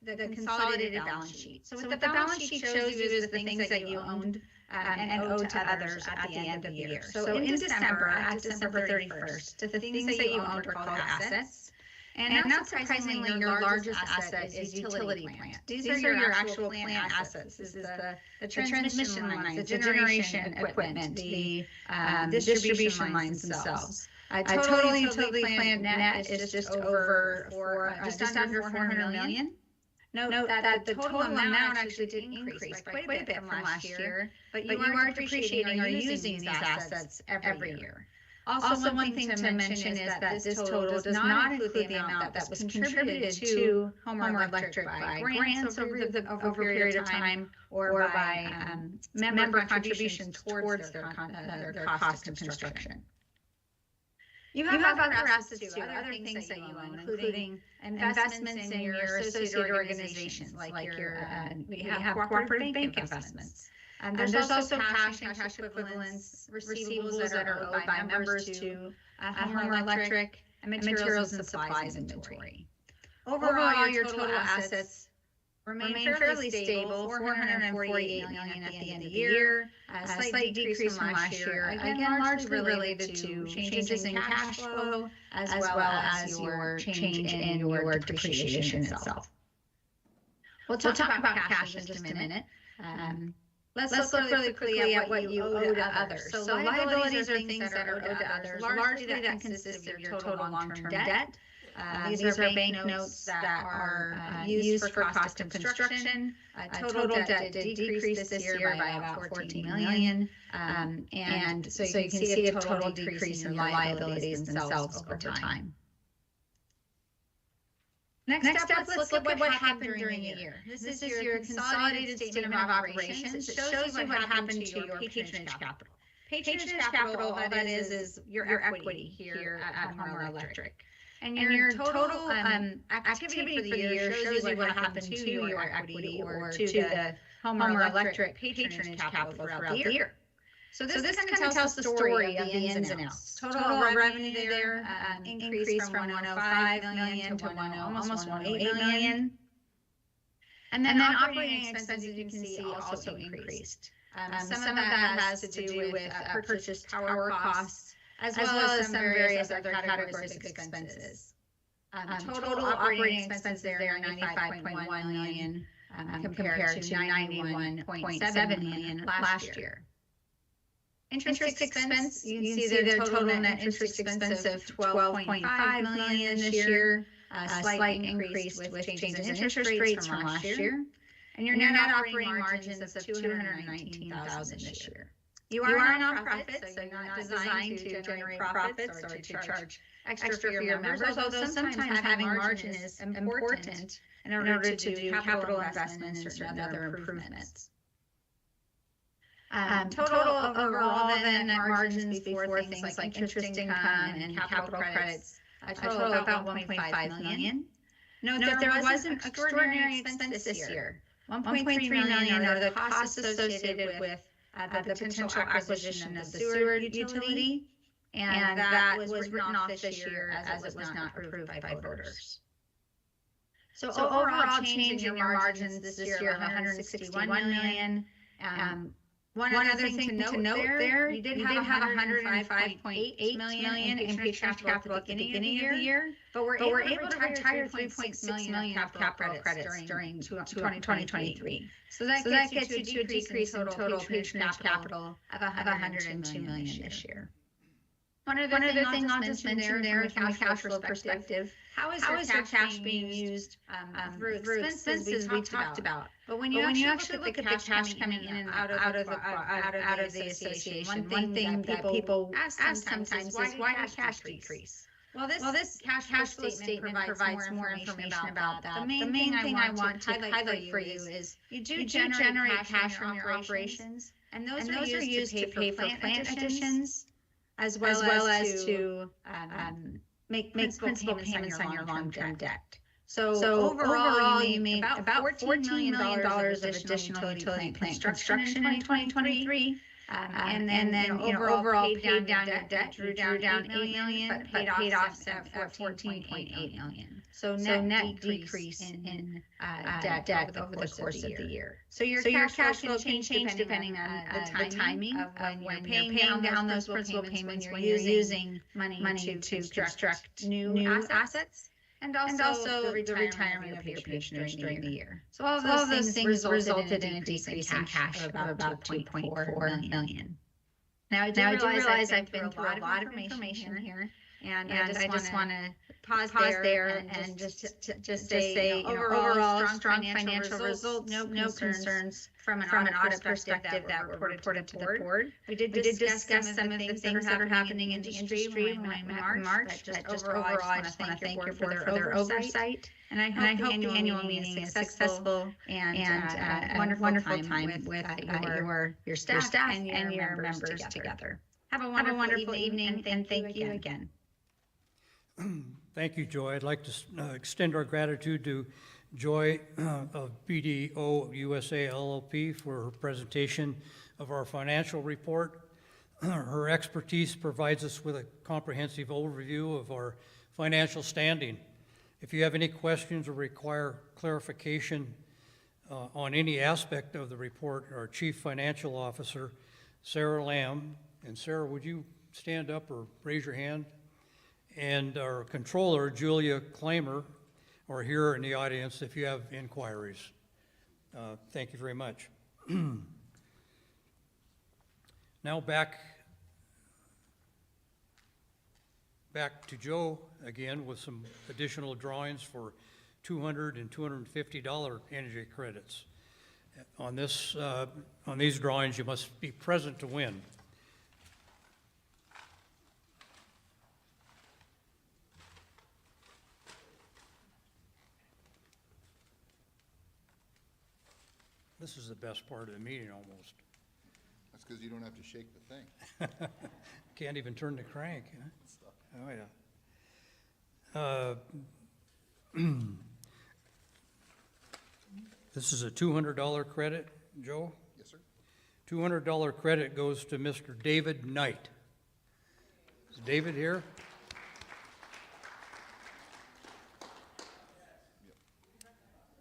the consolidated balance sheet. So what the balance sheet shows you is the things that you owned and owe to others at the end of the year. So in December, at December 31st, the things that you owned were called assets, And not surprisingly, your largest asset is utility plant. These are your actual plant assets. This is the transmission lines, the generation equipment, the distribution lines themselves. A total utility plant net is just over just under 400 million. Note that the total amount actually did increase by quite a bit from last year, but you are depreciating or using these assets every year. Also, one thing to mention is that this total does not include the amount that was contributed to Homer Electric by grants over a period of time or by member contributions towards their cost of construction. You have other assets too, other things that you own, including investments in your associated organizations, like your, we have cooperative bank investments. There's also cash and cash equivalents, receivables that are owed by members to Homer Electric, and materials and supplies inventory. Overall, your total assets remain fairly stable, $448 million at the end of the year, a slight decrease from last year, again largely related to changes in cash flow as well as your change in your depreciation itself. We'll talk about cash in just a minute. Let's look really quickly at what you owe to others. So liabilities are things that are owed to others. Largely that consists of your total long-term debt. These are bank notes that are used for cost of construction. Total debt did decrease this year by about 14 million. And so you can see a total decrease in liabilities themselves over time. Next up, let's look at what happened during the year. This is your consolidated statement of operations. It shows you what happened to your patronage capital. Patronage capital, all that is your equity here at Homer Electric. And your total activity for the year shows you what happened to your equity or to the Homer Electric patronage capital throughout the year. So this kind of tells the story of the ins and outs. Total revenue there increased from 105 million to almost 108 million. And then operating expenses, you can see, also increased. Some of that has to do with purchased power costs, as well as some various other categories of expenses. Total operating expenses there are 95.1 million compared to 91.7 million last year. Interest expense, you can see their total net interest expense of 12.5 million this year, a slight increase with changes in interest rates from last year. And your net operating margins of 219,000 this year. You are a nonprofit, so you're not designed to generate profits or to charge extra for your members, although sometimes having margin is important in order to do capital investments and certain other improvements. Total overall then net margins before things like interest income and capital credits total about 1.5 million. Note that there was an extraordinary expense this year. 1.3 million are the costs associated with the potential acquisition of the sewer utility, and that was written off this year as it was not approved by voters. So overall change in your margins this year of 161 million. One other thing to note there, you did have 105.8 million in patronage capital at the beginning of the year, but we're able to retire 3.6 million of capital credits during 2023. So that gets you to a decrease in total patronage capital of 102 million this year. One other thing I'll just mention there from a cash flow perspective, how is your cash being used through expenses we talked about? But when you actually look at the cash coming in and out of the association, one thing that people ask sometimes is why did cash decrease? Well, this cash flow statement provides more information about that. The main thing I want to highlight for you is you do generate cash from your operations, and those are used to pay for plant additions, as well as to make principal payments on your long-term debt. So overall, you made about $14 million of additional utility plant construction in 2023. And then overall paid down your debt, drew down $8 million, but paid off at $14.8 million. So net decrease in debt over the course of the year. So your cash flow can change depending on the timing of when you're paying down those principal payments, when you're using money to construct new assets. and also the retirement of your pensioners during the year. So all of those things resulted in a decrease in cash of about $2.4 million. Now I do realize I've been through a lot of information here, and I just want to pause there and just say, overall strong financial results, no concerns from an audit perspective that were reported to the board. We did discuss some of the things that are happening in the industry when we met in March, but just overall, I just want to thank your board for their oversight. And I hope the annual meeting is successful and a wonderful time with your staff and your members together. Have a wonderful evening, and thank you again. Thank you, Joy. I'd like to extend our gratitude to Joy of BDO USA LLP for her presentation of our financial report. Her expertise provides us with a comprehensive overview of our financial standing. If you have any questions or require clarification on any aspect of the report, our Chief Financial Officer, Sarah Lamb, and Sarah, would you stand up or raise your hand? And our Controller, Julia Klamer, are here in the audience if you have inquiries. Thank you very much. Now back to Joe again with some additional drawings for $200 and $250 energy credits. On these drawings, you must be present to win. This is the best part of the meeting almost. That's because you don't have to shake the thing. Can't even turn the crank, huh? Oh, yeah. This is a $200 credit, Joe? Yes, sir. $200 credit goes to Mr. David Knight. Is David here?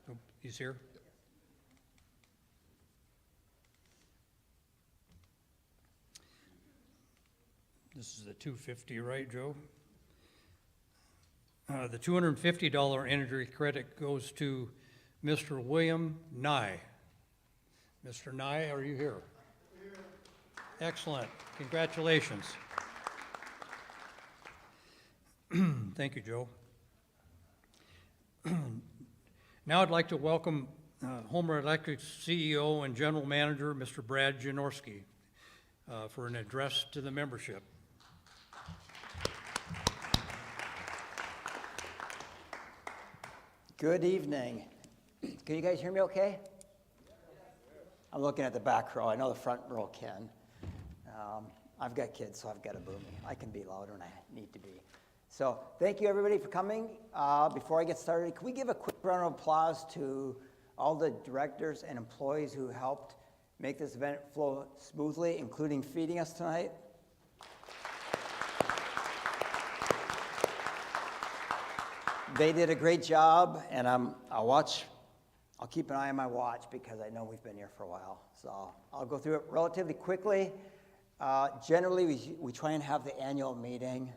Yep. He's here? This is the $250, right, Joe? The $250 energy credit goes to Mr. William Nye. Mr. Nye, are you here? Excellent. Congratulations. Thank you, Joe. Now I'd like to welcome Homer Electric's CEO and General Manager, Mr. Brad Janorski, for an address to the membership. Good evening. Can you guys hear me okay? I'm looking at the back row. I know the front row can. I've got kids, so I've got to boo me. I can be louder when I need to be. So thank you, everybody, for coming. Before I get started, can we give a quick round of applause to all the directors and employees who helped make this event flow smoothly, including feeding us tonight? They did a great job, and I'll keep an eye on my watch because I know we've been here for a while. So I'll go through it relatively quickly. Generally, we try and have the annual meeting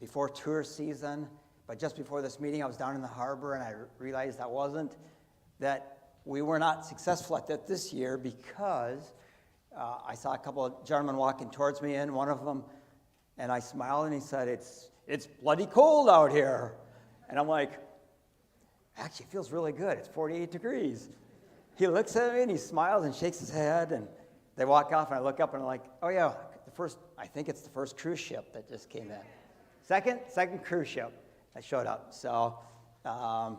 before tourist season, but just before this meeting, I was down in the harbor, and I realized that we were not successful at that this year because I saw a couple of gentlemen walking towards me, and one of them, and I smiled, and he said, "It's bloody cold out here." And I'm like, "Actually, it feels really good. It's 48 degrees. He looks at me and he smiles and shakes his head, and they walk off, and I look up and I'm like, "Oh yeah, I think it's the first cruise ship that just came in. Second cruise ship that showed up." So I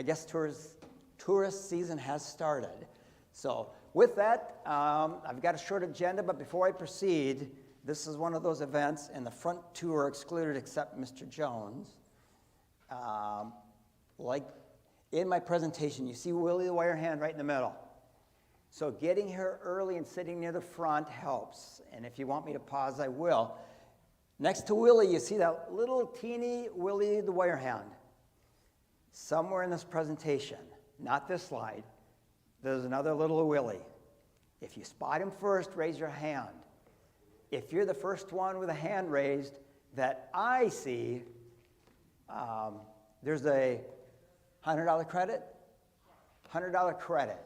guess tourist season has started. So with that, I've got a short agenda, but before I proceed, this is one of those events, and the front two are excluded except Mr. Jones. Like in my presentation, you see Willie the wire hand right in the middle. So getting here early and sitting near the front helps. And if you want me to pause, I will. Next to Willie, you see that little teeny Willie the wire hand. Somewhere in this presentation, not this slide, there's another little Willie. If you spot him first, raise your hand. If you're the first one with a hand raised that I see, There's a $100 credit? $100 credit.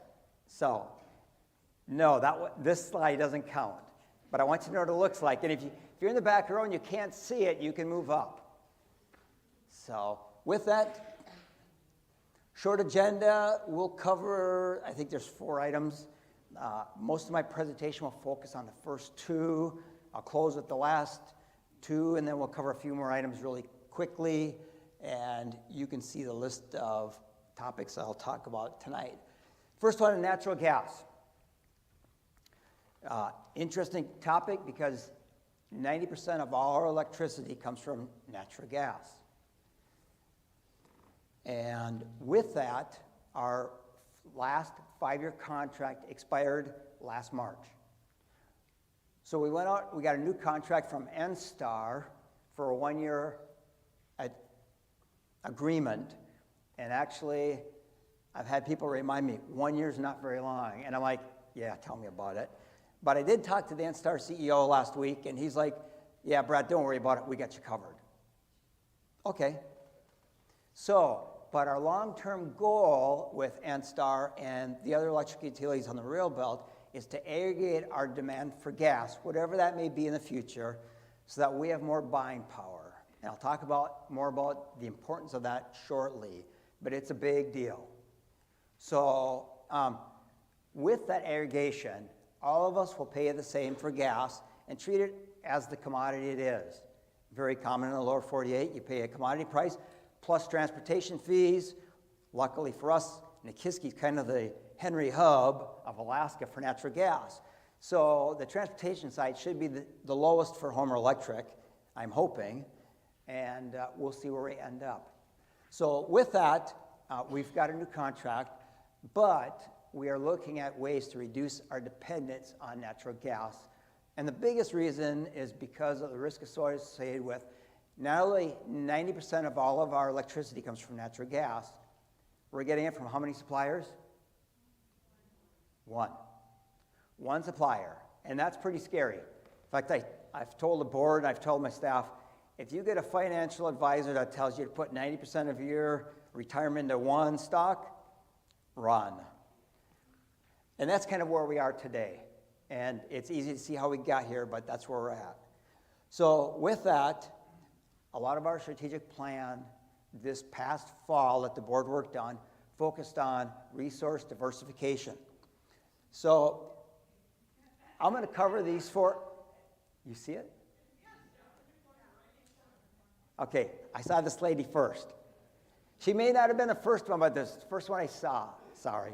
So, no, this slide doesn't count. But I want you to know what it looks like. And if you're in the back row and you can't see it, you can move up. So, with that, short agenda, we'll cover, I think there's 4 items. Most of my presentation will focus on the first 2. I'll close with the last 2, and then we'll cover a few more items really quickly. And you can see the list of topics I'll talk about tonight. First one, natural gas. Interesting topic because 90% of all our electricity comes from natural gas. And with that, our last 5-year contract expired last March. So we went out, we got a new contract from NSTAR for a 1-year agreement. And actually, I've had people remind me, 1 year is not very long. And I'm like, yeah, tell me about it. But I did talk to the NSTAR CEO last week, and he's like, yeah, Brad, don't worry about it. We got you covered. Okay. So, but our long-term goal with NSTAR and the other electric utilities on the rail belt is to aggregate our demand for gas, whatever that may be in the future, so that we have more buying power. And I'll talk more about the importance of that shortly, but it's a big deal. So with that aggregation, all of us will pay the same for gas and treat it as the commodity it is. Very common in the lower 48, you pay a commodity price plus transportation fees. Luckily for us, Nikiski is kind of the Henry Hub of Alaska for natural gas. So the transportation side should be the lowest for Homer Electric, I'm hoping, and we'll see where we end up. So with that, we've got a new contract, but we are looking at ways to reduce our dependence on natural gas. And the biggest reason is because of the risk associated with not only 90% of all of our electricity comes from natural gas, we're getting it from how many suppliers? One supplier, and that's pretty scary. In fact, I've told the board, I've told my staff, if you get a financial advisor that tells you to put 90% of your retirement into one stock, run. And that's kind of where we are today. And it's easy to see how we got here, but that's where we're at. So with that, a lot of our strategic plan this past fall that the board worked on focused on resource diversification. So I'm going to cover these 4. You see it? Okay, I saw this lady first. She may not have been the first one, but this is the first one I saw. Sorry.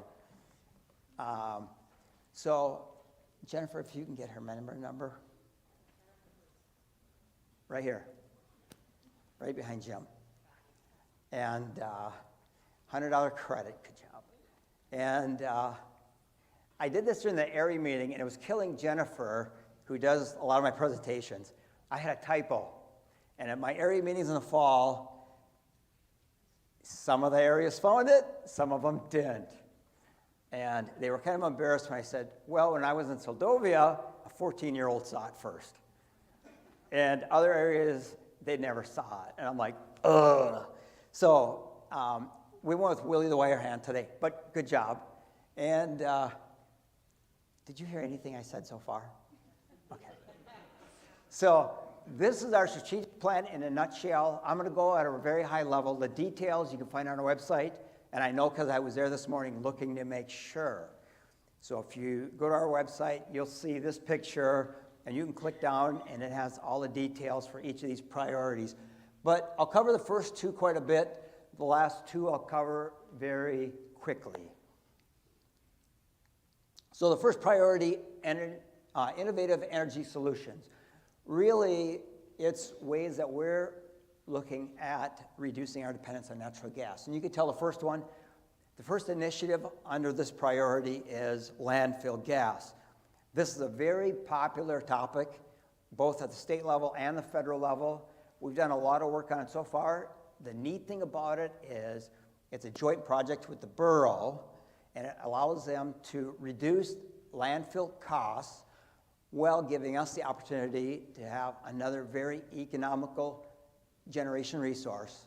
So, Jennifer, if you can get her member number. Right here. Right behind Jim. And $100 credit. Good job. And I did this during the ARI meeting, and it was killing Jennifer, who does a lot of my presentations. I had a typo. And at my area meetings in the fall, some of the areas found it, some of them didn't. And they were kind of embarrassed when I said, well, when I was in Soldovia, a 14-year-old saw it first. And other areas, they never saw it. And I'm like, ugh. So we went with Willie the Wire Hand today, but good job. And did you hear anything I said so far? Okay. So this is our strategic plan in a nutshell. I'm going to go at a very high level. The details you can find on our website, and I know because I was there this morning looking to make sure. So if you go to our website, you'll see this picture, and you can click down, and it has all the details for each of these priorities. But I'll cover the first 2 quite a bit. The last 2 I'll cover very quickly. So the first priority, innovative energy solutions. Really, it's ways that we're looking at reducing our dependence on natural gas. And you can tell the first one, the first initiative under this priority is landfill gas. This is a very popular topic, both at the state level and the federal level. We've done a lot of work on it so far. The neat thing about it is it's a joint project with the borough, and it allows them to reduce landfill costs while giving us the opportunity to have another very economical generation resource.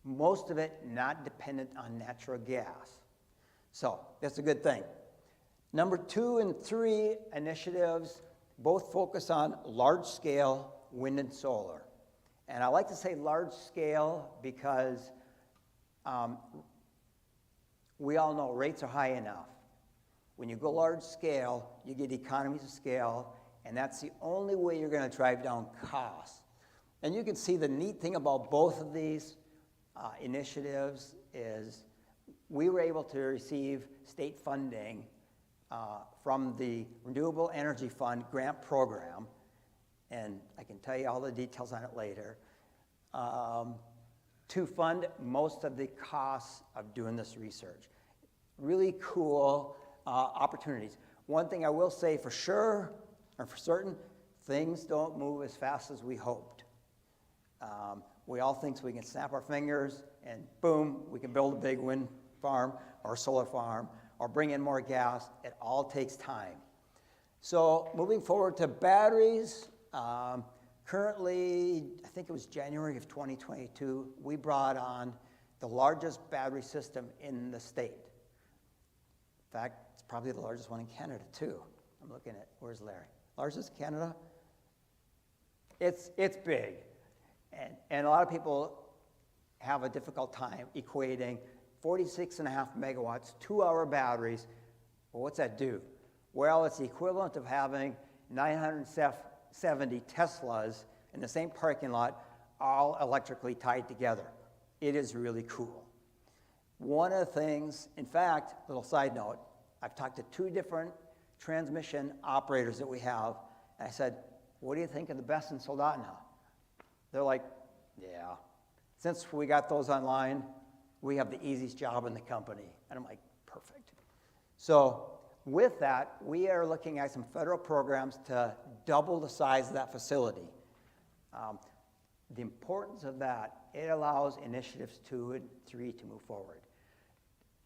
most of it not dependent on natural gas. So that's a good thing. Number 2 and 3 initiatives both focus on large-scale wind and solar. And I like to say large-scale because we all know rates are high enough. When you go large-scale, you get economies of scale, and that's the only way you're going to drive down costs. And you can see the neat thing about both of these initiatives is we were able to receive state funding from the Renewable Energy Fund grant program, and I can tell you all the details on it later, to fund most of the costs of doing this research. Really cool opportunities. One thing I will say for sure, or for certain, things don't move as fast as we hoped. We all think we can snap our fingers and boom, we can build a big wind farm or a solar farm or bring in more gas. It all takes time. So moving forward to batteries, currently, I think it was January of 2022, we brought on the largest battery system in the state. In fact, it's probably the largest one in Canada too. I'm looking at, where's Larry? Largest in Canada? It's big. And a lot of people have a difficult time equating 46.5 megawatts, 2-hour batteries. Well, what's that do? Well, it's the equivalent of having 970 Teslas in the same parking lot, all electrically tied together. It is really cool. One of the things, in fact, little side note, I've talked to 2 different transmission operators that we have, and I said, what do you think of the best in Soldotna? They're like, yeah. Since we got those online, we have the easiest job in the company. And I'm like, perfect. So with that, we are looking at some federal programs to double the size of that facility. The importance of that, it allows initiatives 2 and 3 to move forward.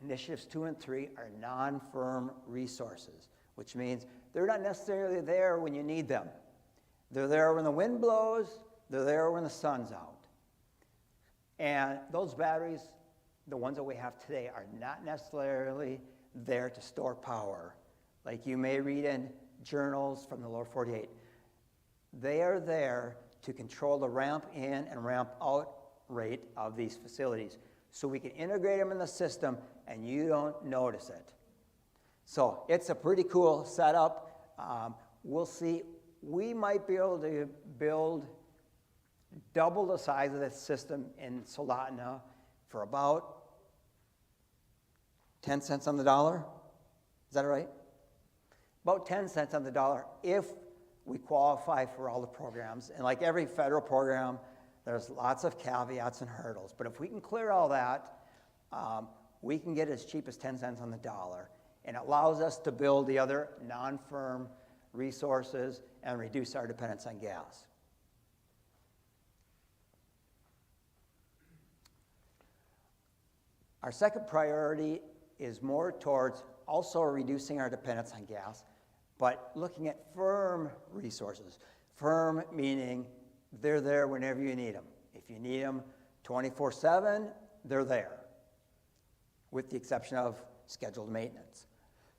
Initiatives 2 and 3 are non-firm resources, which means they're not necessarily there when you need them. They're there when the wind blows, they're there when the sun's out. And those batteries, the ones that we have today, are not necessarily there to store power. Like you may read in journals from the lower 48. They are there to control the ramp in and ramp out rate of these facilities. So we can integrate them in the system and you don't notice it. So it's a pretty cool setup. We'll see. We might be able to build double the size of this system in Soldotna for about 10 cents on the dollar. Is that right? About 10 cents on the dollar if we qualify for all the programs. And like every federal program, there's lots of caveats and hurdles. But if we can clear all that, we can get as cheap as 10 cents on the dollar. And it allows us to build the other non-firm resources and reduce our dependence on gas. Our second priority is more towards also reducing our dependence on gas, but looking at firm resources. Firm meaning they're there whenever you need them. If you need them 24/7, they're there, with the exception of scheduled maintenance.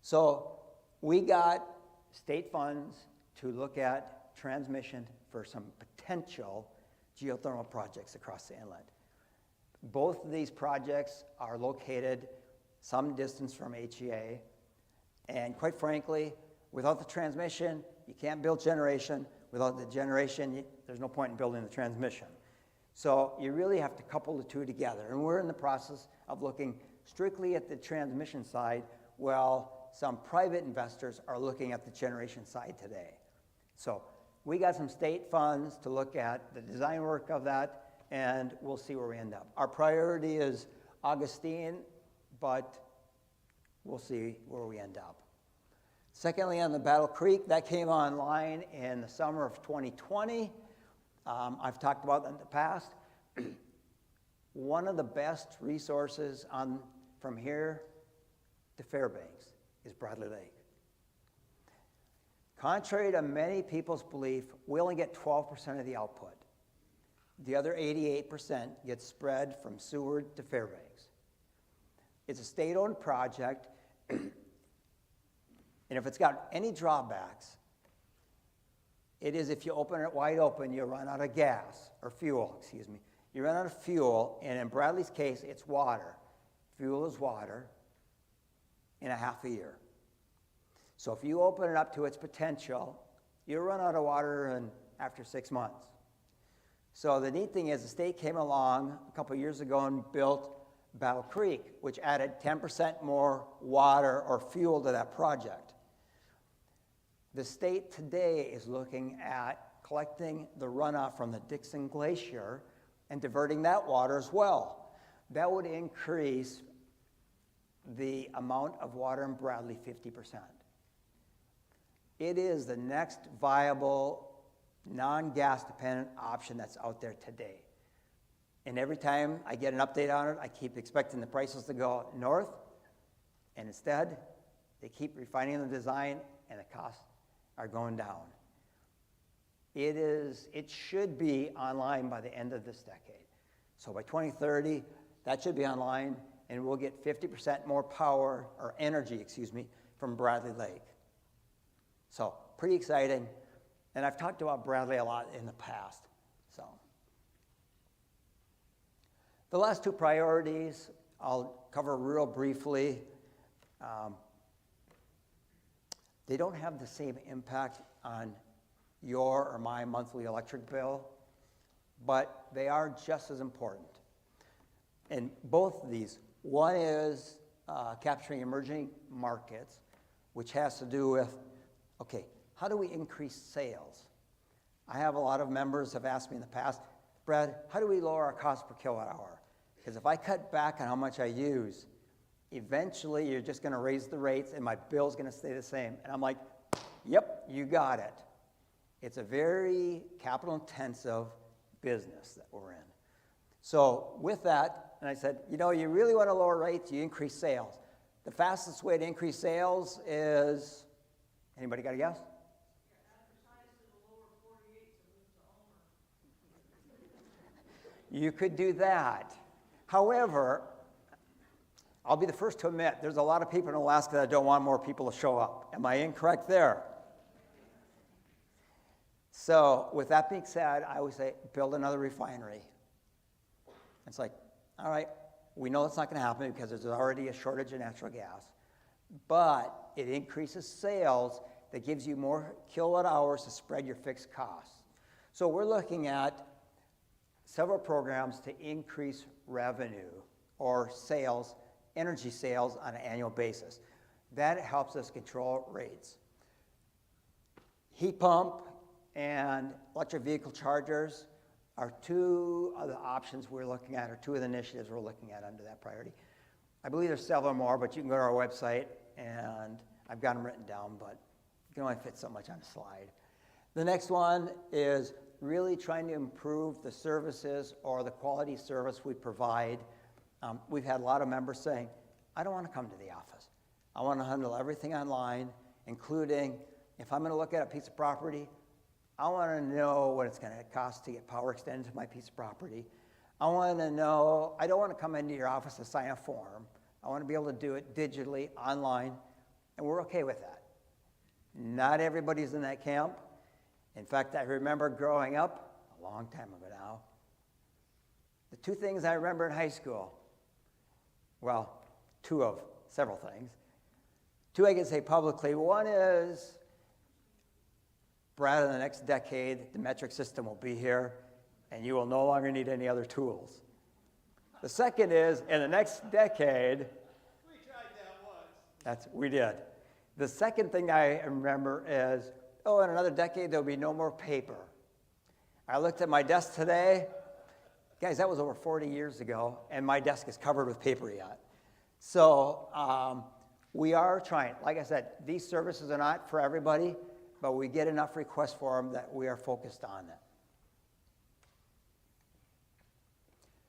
So we got state funds to look at transmission for some potential geothermal projects across the inlet. Both of these projects are located some distance from HEA, and quite frankly, without the transmission, you can't build generation. Without the generation, there's no point in building the transmission. So you really have to couple the two together, and we're in the process of looking strictly at the transmission side, while some private investors are looking at the generation side today. So we got some state funds to look at the design work of that, and we'll see where we end up. Our priority is Augustine, but we'll see where we end up. Secondly, on the Battle Creek, that came online in the summer of 2020. I've talked about that in the past. One of the best resources from here to Fairbanks is Bradley Lake. Contrary to many people's belief, we only get 12% of the output. The other 88% gets spread from Seward to Fairbanks. It's a state-owned project, and if it's got any drawbacks, it is if you open it wide open, you run out of gas, or fuel, excuse me. You run out of fuel, and in Bradley's case, it's water. Fuel is water in a half a year. So if you open it up to its potential, you run out of water after 6 months. So the neat thing is the state came along a couple years ago and built Battle Creek, which added 10% more water or fuel to that project. The state today is looking at collecting the runoff from the Dixon Glacier and diverting that water as well. That would increase the amount of water in Bradley 50%. It is the next viable non-gas dependent option that's out there today. And every time I get an update on it, I keep expecting the prices to go north, and instead, they keep refining the design and the costs are going down. It should be online by the end of this decade. So by 2030, that should be online, and we'll get 50% more power, or energy, excuse me, from Bradley Lake. So, pretty exciting. And I've talked about Bradley a lot in the past. So, the last two priorities I'll cover real briefly. They don't have the same impact on your or my monthly electric bill, but they are just as important. And both of these, one is capturing emerging markets, which has to do with, okay, how do we increase sales? I have a lot of members have asked me in the past, Brad, how do we lower our cost per kilowatt hour? Because if I cut back on how much I use, eventually you're just going to raise the rates and my bill's going to stay the same. And I'm like, yep, you got it. It's a very capital intensive business that we're in. So with that, and I said, you know, you really want to lower rates, you increase sales. The fastest way to increase sales is, anybody got a guess? You could do that. However, I'll be the first to admit there's a lot of people in Alaska that don't want more people to show up. Am I incorrect there? So with that being said, I always say build another refinery. It's like, all right, we know it's not going to happen because there's already a shortage of natural gas, but it increases sales that gives you more kilowatt hours to spread your fixed costs. So we're looking at several programs to increase revenue or sales, energy sales on an annual basis. That helps us control rates. Heat pump and electric vehicle chargers are two of the options we're looking at, or two of the initiatives we're looking at under that priority. I believe there's several more, but you can go to our website, and I've got them written down, but you can only fit so much on a slide. The next one is really trying to improve the services or the quality service we provide. We've had a lot of members saying, I don't want to come to the office. I want to handle everything online, including if I'm going to look at a piece of property, I want to know what it's going to cost to get power extended to my piece of property. I want to know, I don't want to come into your office to sign a form. I want to be able to do it digitally, online, and we're okay with that. Not everybody's in that camp. In fact, I remember growing up, a long time ago now, the two things I remember in high school, well, two of several things. Two I can say publicly. One is, Brad, in the next decade, the metric system will be here, and you will no longer need any other tools. The second is, in the next decade, we tried that once. We did. The second thing I remember is, oh, in another decade, there'll be no more paper. I looked at my desk today. Guys, that was over 40 years ago, and my desk is covered with paper yet. So we are trying. Like I said, these services are not for everybody, but we get enough requests for them that we are focused on them.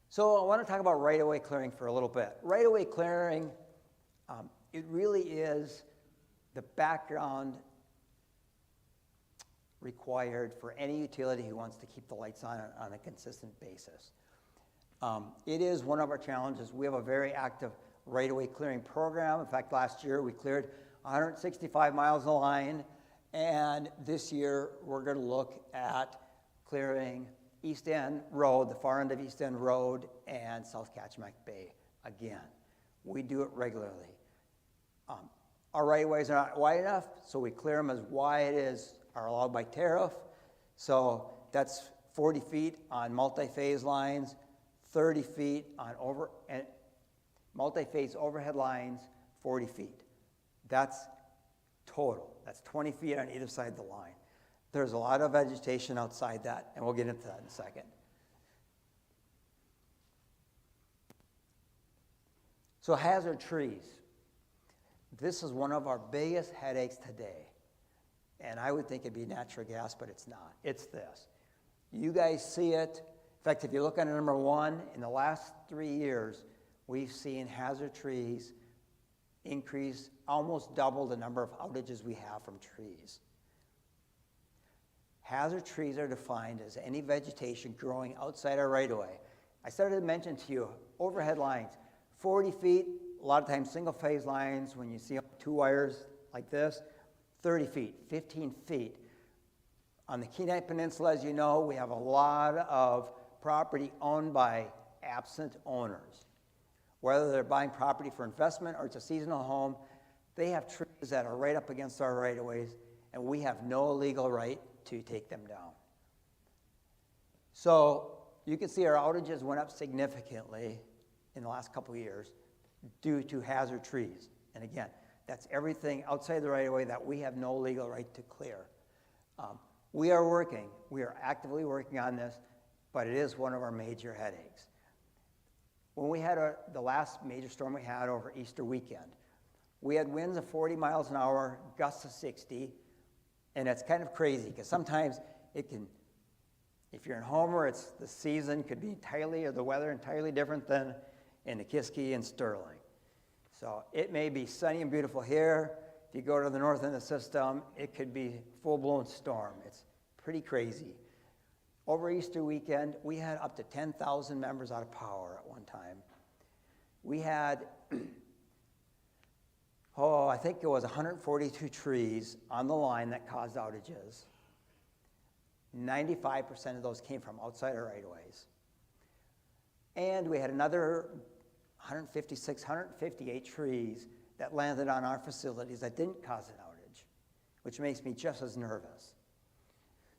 So I want to talk about right-of-way clearing for a little bit. Right-of-way clearing, it really is the background required for any utility who wants to keep the lights on a consistent basis. It is one of our challenges. We have a very active right-of-way clearing program. In fact, last year we cleared 165 miles of line, and this year we're going to look at clearing East End Road, the far end of East End Road, and South Kachemak Bay again. We do it regularly. Our right-of-ways are not wide enough, so we clear them as wide as are allowed by tariff. So that's 40 feet on multi-phase lines, 30 feet on multi-phase overhead lines, 40 feet. That's total. That's 20 feet on either side of the line. There's a lot of vegetation outside that, and we'll get into that in a second. So hazard trees. This is one of our biggest headaches today. And I would think it'd be natural gas, but it's not. It's this. You guys see it. In fact, if you look at number 1, in the last 3 years, we've seen hazard trees increase, almost double the number of outages we have from trees. Hazard trees are defined as any vegetation growing outside our right-of-way. I started to mention to you, overhead lines, 40 feet, a lot of times single-phase lines, when you see 2 wires like this, 30 feet, 15 feet. On the Kenai Peninsula, as you know, we have a lot of property owned by absent owners. Whether they're buying property for investment or it's a seasonal home, they have trees that are right up against our right-of-ways, and we have no legal right to take them down. So you can see our outages went up significantly in the last couple of years due to hazard trees. And again, that's everything outside the right-of-way that we have no legal right to clear. We are actively working on this, but it is one of our major headaches. When we had the last major storm we had over Easter weekend, we had winds of 40 miles an hour, gusts of 60, and it's kind of crazy because sometimes it can, if you're in Homer, the season could be entirely, or the weather entirely different than in Nikiski and Sterling. So it may be sunny and beautiful here. If you go to the north end of the system, it could be full-blown storm. It's pretty crazy. Over Easter weekend, we had up to 10,000 members out of power at one time. We had, I think it was 142 trees on the line that caused outages. 95% of those came from outside our right-of-ways. And we had another 156, 158 trees that landed on our facilities that didn't cause an outage, which makes me just as nervous.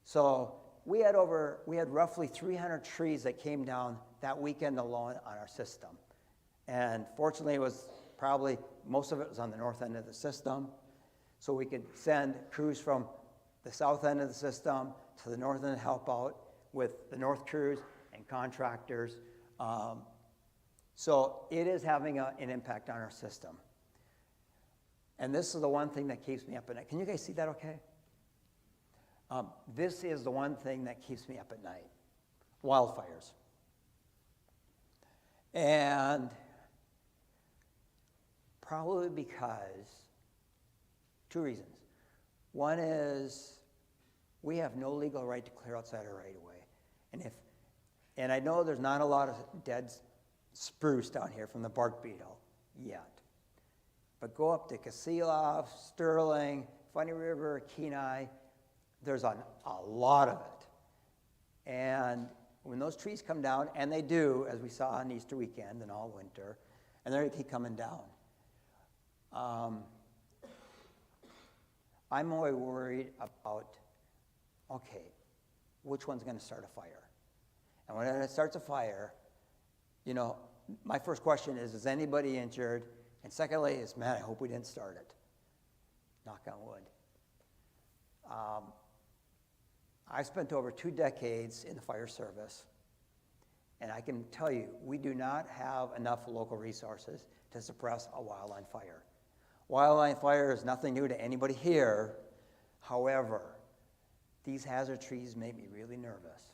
So we had roughly 300 trees that came down that weekend alone on our system. And fortunately, it was probably, most of it was on the north end of the system. So we could send crews from the south end of the system to the north end to help out with the north crews and contractors. So it is having an impact on our system. And this is the one thing that keeps me up at night. Can you guys see that okay? This is the one thing that keeps me up at night. Wildfires. And probably because 2 reasons. One is we have no legal right to clear outside our right-of-way. And I know there's not a lot of dead spruce down here from the bark beetle yet. But go up to Kasilof, Sterling, Funny River, Kenai, there's a lot of it. And when those trees come down, and they do, as we saw on Easter weekend and all winter, and they're going to keep coming down. I'm more worried about, okay, which one's going to start a fire? And when it starts a fire, you know, my first question is anybody injured? And secondly is, man, I hope we didn't start it. Knock on wood. I spent over 2 decades in the fire service, and I can tell you, we do not have enough local resources to suppress a wildland fire. Wildland fire is nothing new to anybody here. However, these hazard trees make me really nervous.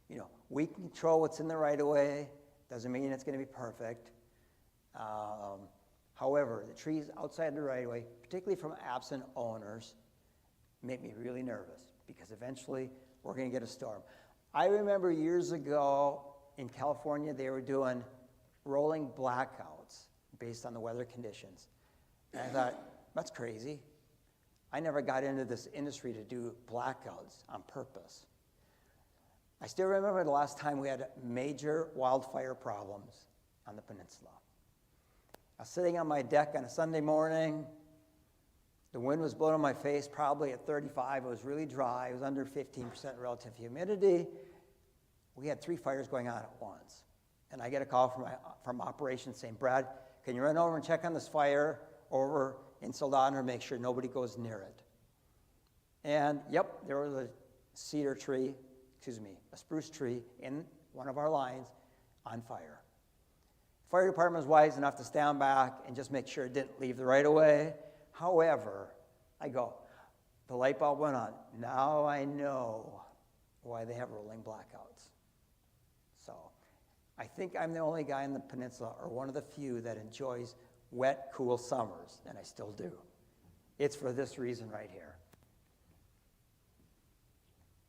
You know, we control what's in the right-of-way. Doesn't mean it's going to be perfect. However, the trees outside the right-of-way, particularly from absent owners, make me really nervous. because eventually we're going to get a storm. I remember years ago in California, they were doing rolling blackouts based on the weather conditions. And I thought, that's crazy. I never got into this industry to do blackouts on purpose. I still remember the last time we had major wildfire problems on the peninsula. I was sitting on my deck on a Sunday morning. The wind was blowing in my face, probably at 35. It was really dry. It was under 15% relative humidity. We had 3 fires going on at once. And I get a call from operations saying, Brad, can you run over and check on this fire over in Soldotna and make sure nobody goes near it? And yep, there was a spruce tree in one of our lines on fire. Fire department was wise enough to stand back and just make sure it didn't leave the right of way. However, the light bulb went on. Now I know why they have rolling blackouts. So I think I'm the only guy in the peninsula, or one of the few, that enjoys wet, cool summers, and I still do. It's for this reason right here.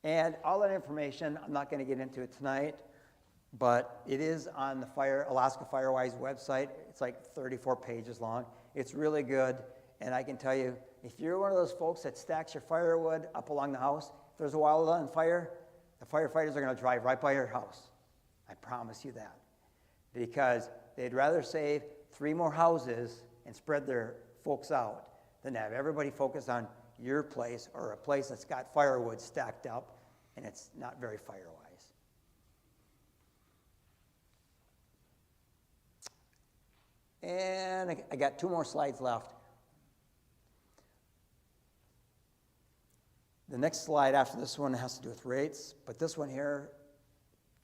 And all that information, I'm not going to get into it tonight, but it is on the Alaska Firewise website. It's like 34 pages long. It's really good, and I can tell you, if you're one of those folks that stacks your firewood up along the house, if there's a wildland on fire, the firefighters are going to drive right by your house. I promise you that. Because they'd rather save 3 more houses and spread their folks out than have everybody focus on your place or a place that's got firewood stacked up and it's not very fire-wise. And I got 2 more slides left. The next slide after this one has to do with rates, but this one here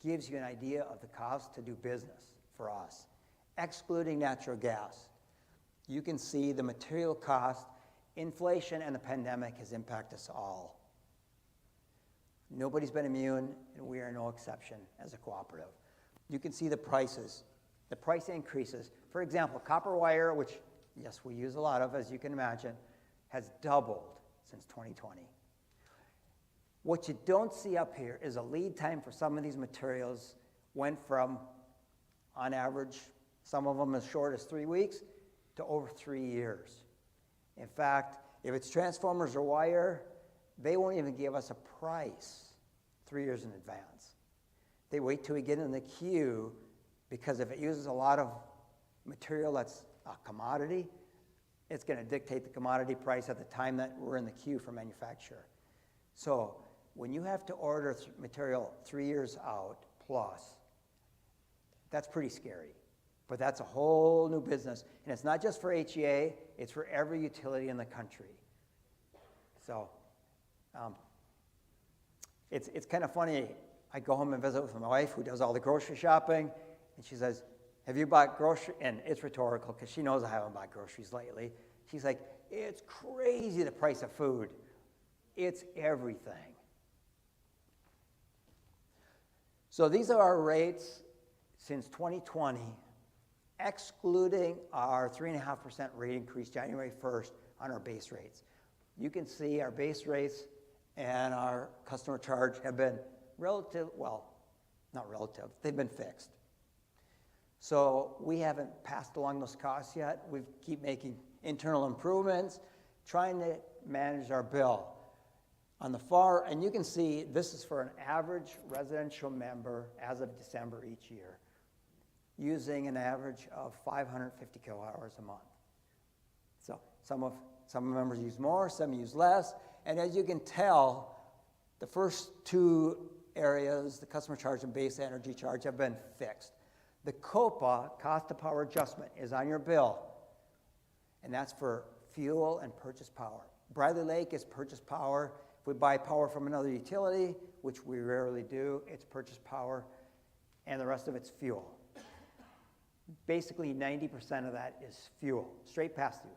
gives you an idea of the cost to do business for us, excluding natural gas. You can see the material cost. Inflation and the pandemic has impacted us all. Nobody's been immune, and we are no exception as a cooperative. You can see the prices, the price increases. For example, copper wire, which, yes, we use a lot of, as you can imagine, has doubled since 2020. What you don't see up here is a lead time for some of these materials went from, on average, some of them as short as 3 weeks, to over 3 years. In fact, if it's transformers or wire, they won't even give us a price 3 years in advance. They wait till we get in the queue, because if it uses a lot of material that's a commodity, it's going to dictate the commodity price at the time that we're in the queue for manufacture. So when you have to order material 3 years out plus, that's pretty scary. But that's a whole new business. And it's not just for HEA, it's for every utility in the country. So it's kind of funny. I go home and visit with my wife, who does all the grocery shopping, and she says, have you bought groceries? And it's rhetorical, because she knows I haven't bought groceries lately. She's like, it's crazy, the price of food. It's everything. So these are our rates since 2020, excluding our 3.5% rate increase January 1st on our base rates. You can see our base rates and our customer charge have been they've been fixed. So we haven't passed along those costs yet. We keep making internal improvements, trying to manage our bill. On the far, and you can see this is for an average residential member as of December each year, using an average of 550 kilowatt hours a month. So some members use more, some use less, and as you can tell, the first 2 areas, the customer charge and base energy charge, have been fixed. The COPA, cost of power adjustment, is on your bill, and that's for fuel and purchase power. Bradley Lake is purchase power. If we buy power from another utility, which we rarely do, it's purchase power, and the rest of it's fuel. Basically, 90% of that is fuel, straight pass-through.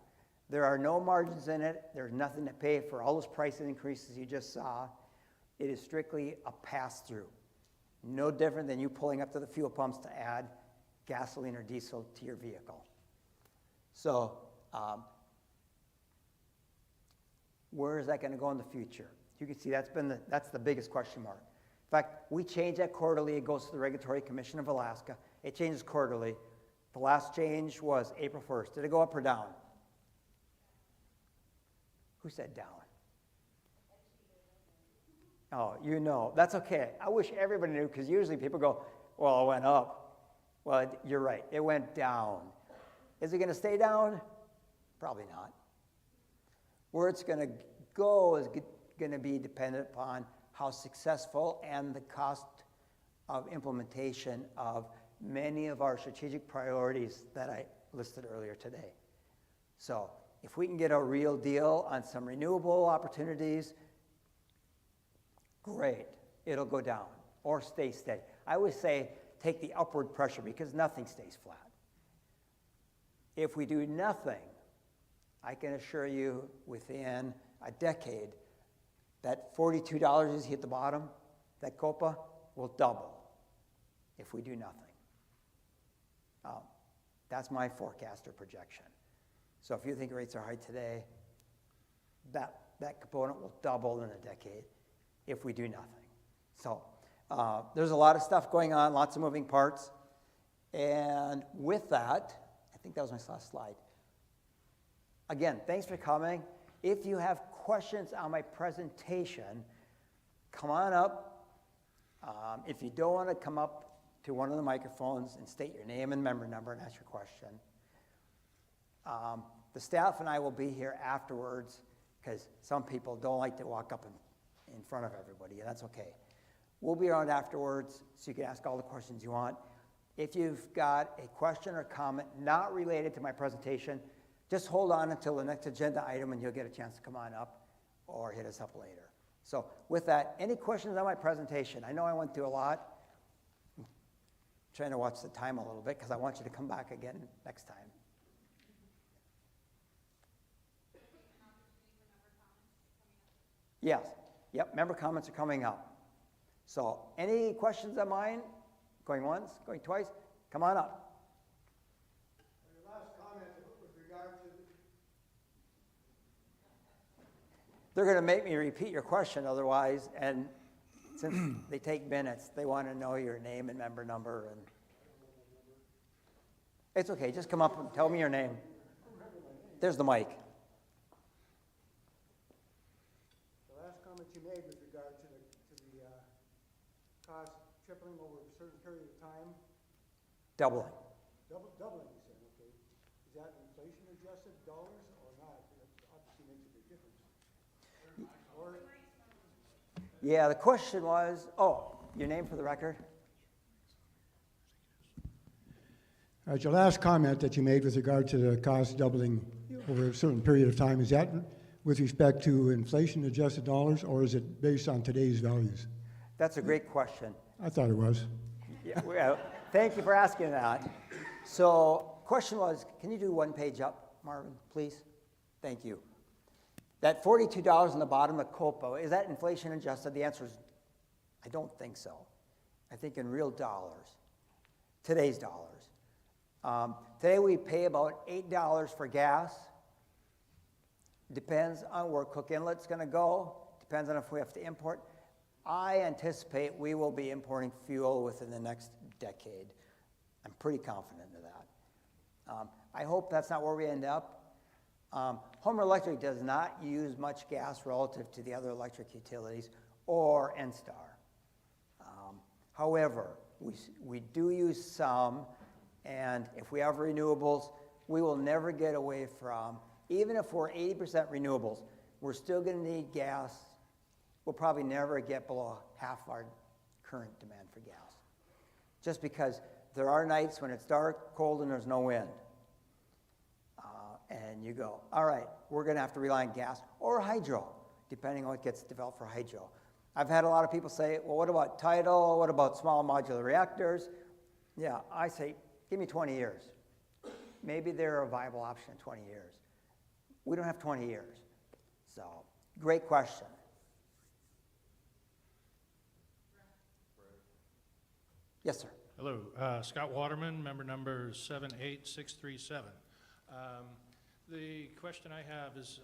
There are no margins in it. There's nothing to pay for all those price increases you just saw. It is strictly a pass-through. No different than you pulling up to the fuel pumps to add gasoline or diesel to your vehicle. So, where is that going to go in the future? You can see that's the biggest question mark. In fact, we change that quarterly. It goes to the Regulatory Commission of Alaska. It changes quarterly. The last change was April 1st. Did it go up or down? Who said down? Oh, you know. That's okay. I wish everybody knew, because usually people go, well, it went up. Well, you're right. It went down. Is it going to stay down? Probably not. Where it's going to go is going to be dependent upon how successful and the cost of implementation of many of our strategic priorities that I listed earlier today. So if we can get a real deal on some renewable opportunities, great, it'll go down or stay steady. I always say take the upward pressure, because nothing stays flat. If we do nothing, I can assure you within a decade that $42 is hit the bottom, that COPA will double if we do nothing. That's my forecast or projection. So if you think rates are high today, that component will double in a decade if we do nothing. So there's a lot of stuff going on, lots of moving parts. And with that, I think that was my last slide. Again, thanks for coming. If you have questions on my presentation, come on up. If you don't want to come up to one of the microphones and state your name and member number and ask your question, the staff and I will be here afterwards, because some people don't like to walk up in front of everybody, and that's okay. We'll be around afterwards, so you can ask all the questions you want. If you've got a question or comment not related to my presentation, just hold on until the next agenda item and you'll get a chance to come on up or hit us up later. So with that, any questions on my presentation? I know I went through a lot. I'm trying to watch the time a little bit because I want you to come back again next time. Yes. Yep, member comments are coming up. So any questions of mine? Going once, going twice? Come on up. Your last comment with regard to... They're going to make me repeat your question otherwise, and since they take minutes, they want to know your name and member number. And it's okay, just come up and tell me your name. There's the mic. The last comment you made with regard to the cost tripling over a certain period of time. Doubling. Doubling, you said, okay. Is that inflation adjusted dollars or not? That obviously makes a big difference. Or, Yeah, the question was, your name for the record? your last comment that you made with regard to the cost doubling over a certain period of time, is that with respect to inflation adjusted dollars, or is it based on today's values? That's a great question. I thought it was. Yeah, well, thank you for asking that. So, question was, can you do one page up, Marvin, please? Thank you. That $42 on the bottom of COPA, is that inflation adjusted? The answer is, I don't think so. I think in real dollars, today's dollars. Today we pay about $8 for gas. Depends on where Cook Inlet's going to go. Depends on if we have to import. I anticipate we will be importing fuel within the next decade. I'm pretty confident of that. I hope that's not where we end up. Homer Electric does not use much gas relative to the other electric utilities or NSTAR. However, we do use some, and if we have renewables, we will never get away from, even if we're 80% renewables, we're still going to need gas. We'll probably never get below half our current demand for gas. Just because there are nights when it's dark, cold, and there's no wind. And you go, all right, we're going to have to rely on gas or hydro, depending on what gets developed for hydro. I've had a lot of people say, well, what about tidal? What about small modular reactors? Yeah, I say, give me 20 years. Maybe they're a viable option in 20 years. We don't have 20 years. So, great question. Yes, sir. Hello, Scott Waterman, member number 78637. The question I have is,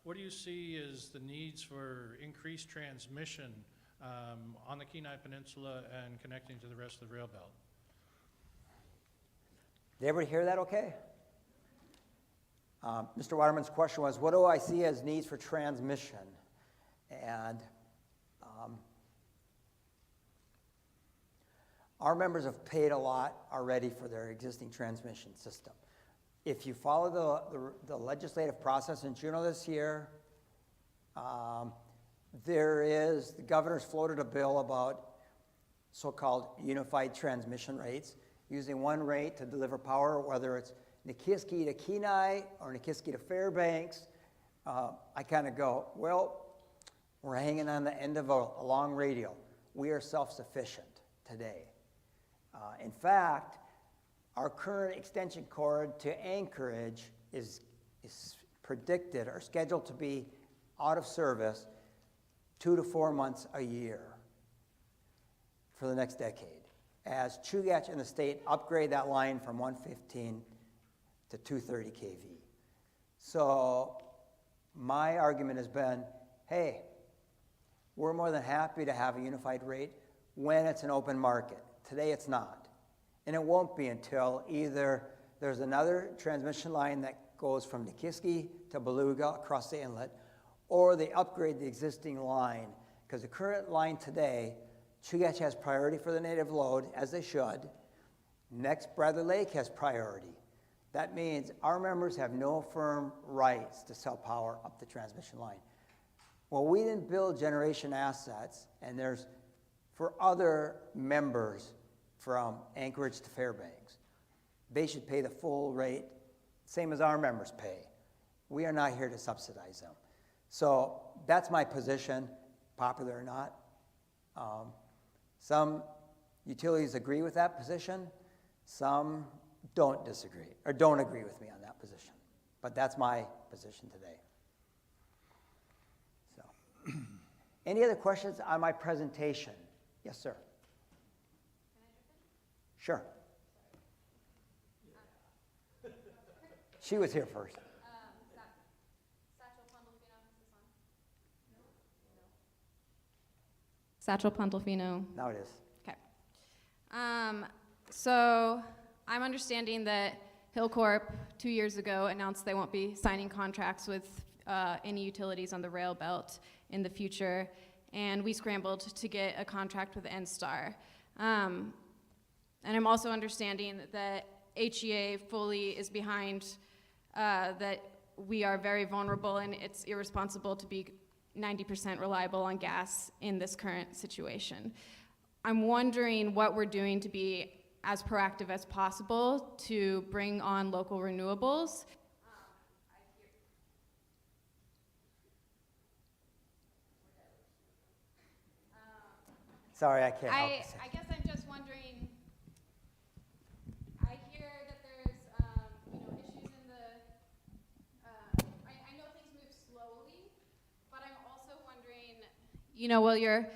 what do you see as the needs for increased transmission on the Kenai Peninsula and connecting to the rest of the rail belt? Did everybody hear that okay? Mr. Waterman's question was, what do I see as needs for transmission? And our members have paid a lot already for their existing transmission system. If you follow the legislative process in June of this year, the governor's floated a bill about so-called unified transmission rates, using one rate to deliver power, whether it's Nikiski to Kenai or Nikiski to Fairbanks. I kind of go, well, we're hanging on the end of a long radial. We are self-sufficient today. In fact, our current extension cord to Anchorage is predicted or scheduled to be out of service 2 to 4 months a year for the next decade, as Chugach and the state upgrade that line from 115 to 230 kV. So my argument has been, hey, we're more than happy to have a unified rate when it's an open market. Today it's not. And it won't be until either there's another transmission line that goes from Nikiski to Beluga across the inlet, or they upgrade the existing line. Because the current line today, Chugach has priority for the native load, as they should. Next, Bradley Lake has priority. That means our members have no firm rights to sell power up the transmission line. Well, we didn't build generation assets, and there's, for other members from Anchorage to Fairbanks, they should pay the full rate, same as our members pay. We are not here to subsidize them. So that's my position, popular or not. Some utilities agree with that position. Some don't disagree, or don't agree with me on that position. But that's my position today. So, any other questions on my presentation? Yes, sir. Sure. She was here first. Satchel Pandolfino. Now it is. Okay. So I'm understanding that Hillcorp 2 years ago announced they won't be signing contracts with any utilities on the rail belt in the future, and we scrambled to get a contract with NSTAR. And I'm also understanding that HEA fully is behind that we are very vulnerable and it's irresponsible to be 90% reliable on gas in this current situation. I'm wondering what we're doing to be as proactive as possible to bring on local renewables. Sorry, I can't help it. I guess I'm just wondering, I hear that there's issues in the, I know things move slowly, but I'm also wondering, while you're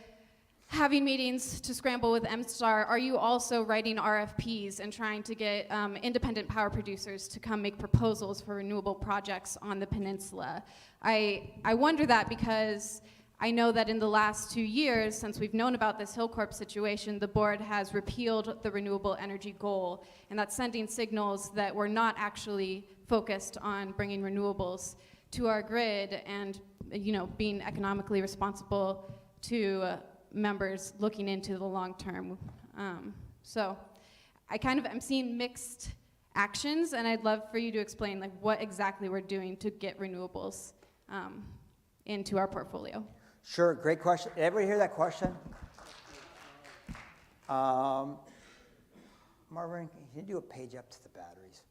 having meetings to scramble with MSTAR, are you also writing RFPs and trying to get independent power producers to come make proposals for renewable projects on the peninsula? I wonder that because I know that in the last 2 years, since we've known about this Hillcorp situation, the board has repealed the renewable energy goal, and that's sending signals that we're not actually focused on bringing renewables to our grid and, being economically responsible to members looking into the long term. So I am seeing mixed actions, and I'd love for you to explain what exactly we're doing to get renewables into our portfolio. Sure, great question. Did everybody hear that question? Marvin, can you do a page up to the batteries?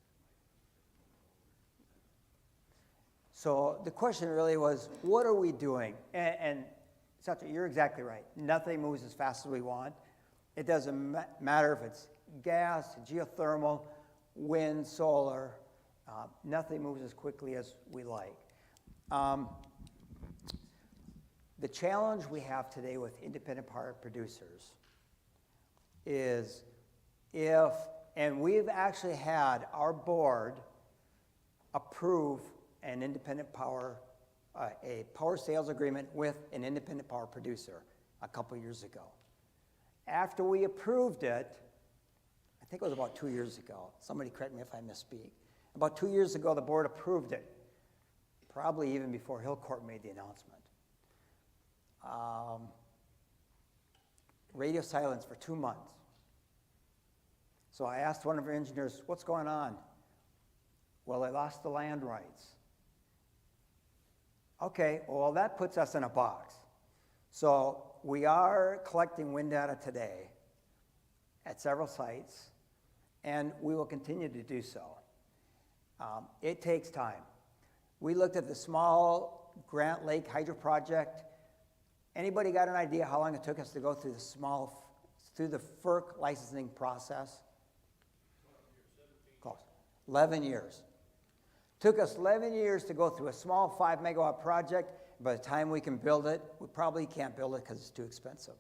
So the question really was, what are we doing? And Satya, you're exactly right. Nothing moves as fast as we want. It doesn't matter if it's gas, geothermal, wind, solar. Nothing moves as quickly as we like. The challenge we have today with independent power producers is and we've actually had our board approve an independent power a power sales agreement with an independent power producer a couple years ago. After we approved it, I think it was about 2 years ago. Somebody correct me if I misspeak. About 2 years ago, the board approved it, probably even before Hillcorp made the announcement. Radio silence for 2 months. So I asked one of our engineers, what's going on? Well, they lost the land rights. Okay, well, that puts us in a box. So we are collecting wind data today at several sites, and we will continue to do so. It takes time. We looked at the small Grant Lake Hydro project. Anybody got an idea how long it took us to go through the FERC licensing process? Close. 11 years. Took us 11 years to go through a small 5 megawatt project. By the time we can build it, we probably can't build it because it's too expensive.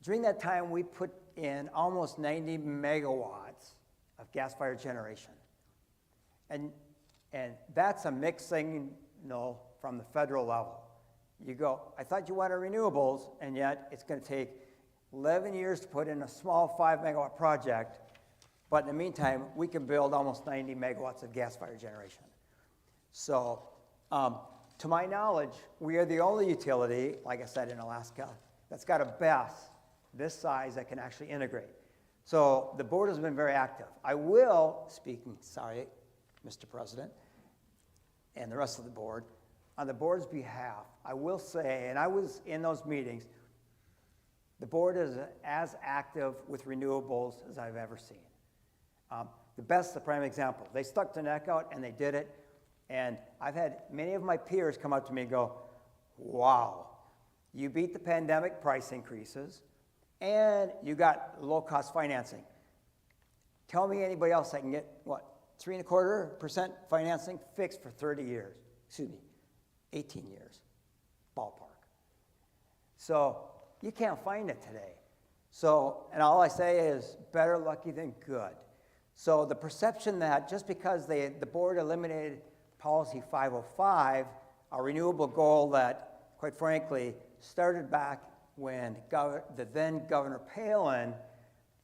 During that time, we put in almost 90 megawatts of gas-fired generation. And that's a mixed signal from the federal level. You go, I thought you wanted renewables, and yet it's going to take 11 years to put in a small 5 megawatt project, but in the meantime, we can build almost 90 megawatts of gas-fired generation. So, to my knowledge, we are the only utility, like I said, in Alaska, that's got a BESS this size that can actually integrate. So the board has been very active. I will, sorry, Mr. President, and the rest of the board, on the board's behalf, I will say, and I was in those meetings, the board is as active with renewables as I've ever seen. The BESS, the prime example. They stuck their neck out and they did it. And I've had many of my peers come up to me and go, wow, you beat the pandemic price increases and you got low-cost financing. Tell me anybody else that can get, 3.25% financing fixed for 30 years. Excuse me, 18 years, ballpark. So you can't find it today. So, and all I say is better lucky than good. So the perception that just because the board eliminated Policy 505, a renewable goal that, quite frankly, started back when the then Governor Palin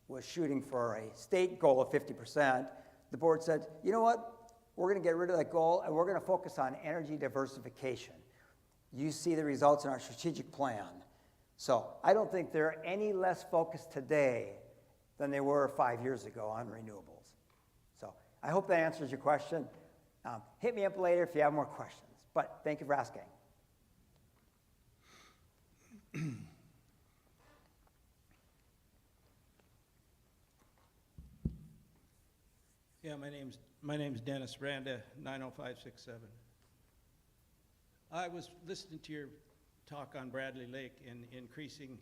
was shooting for a state goal of 50%, the board said, you know what, we're going to get rid of that goal and we're going to focus on energy diversification. You see the results in our strategic plan. So I don't think they're any less focused today than they were 5 years ago on renewables. So I hope that answers your question. Hit me up later if you have more questions, but thank you for asking. Yeah, my name's Dennis Randa, 90567. I was listening to your talk on Bradley Lake and increasing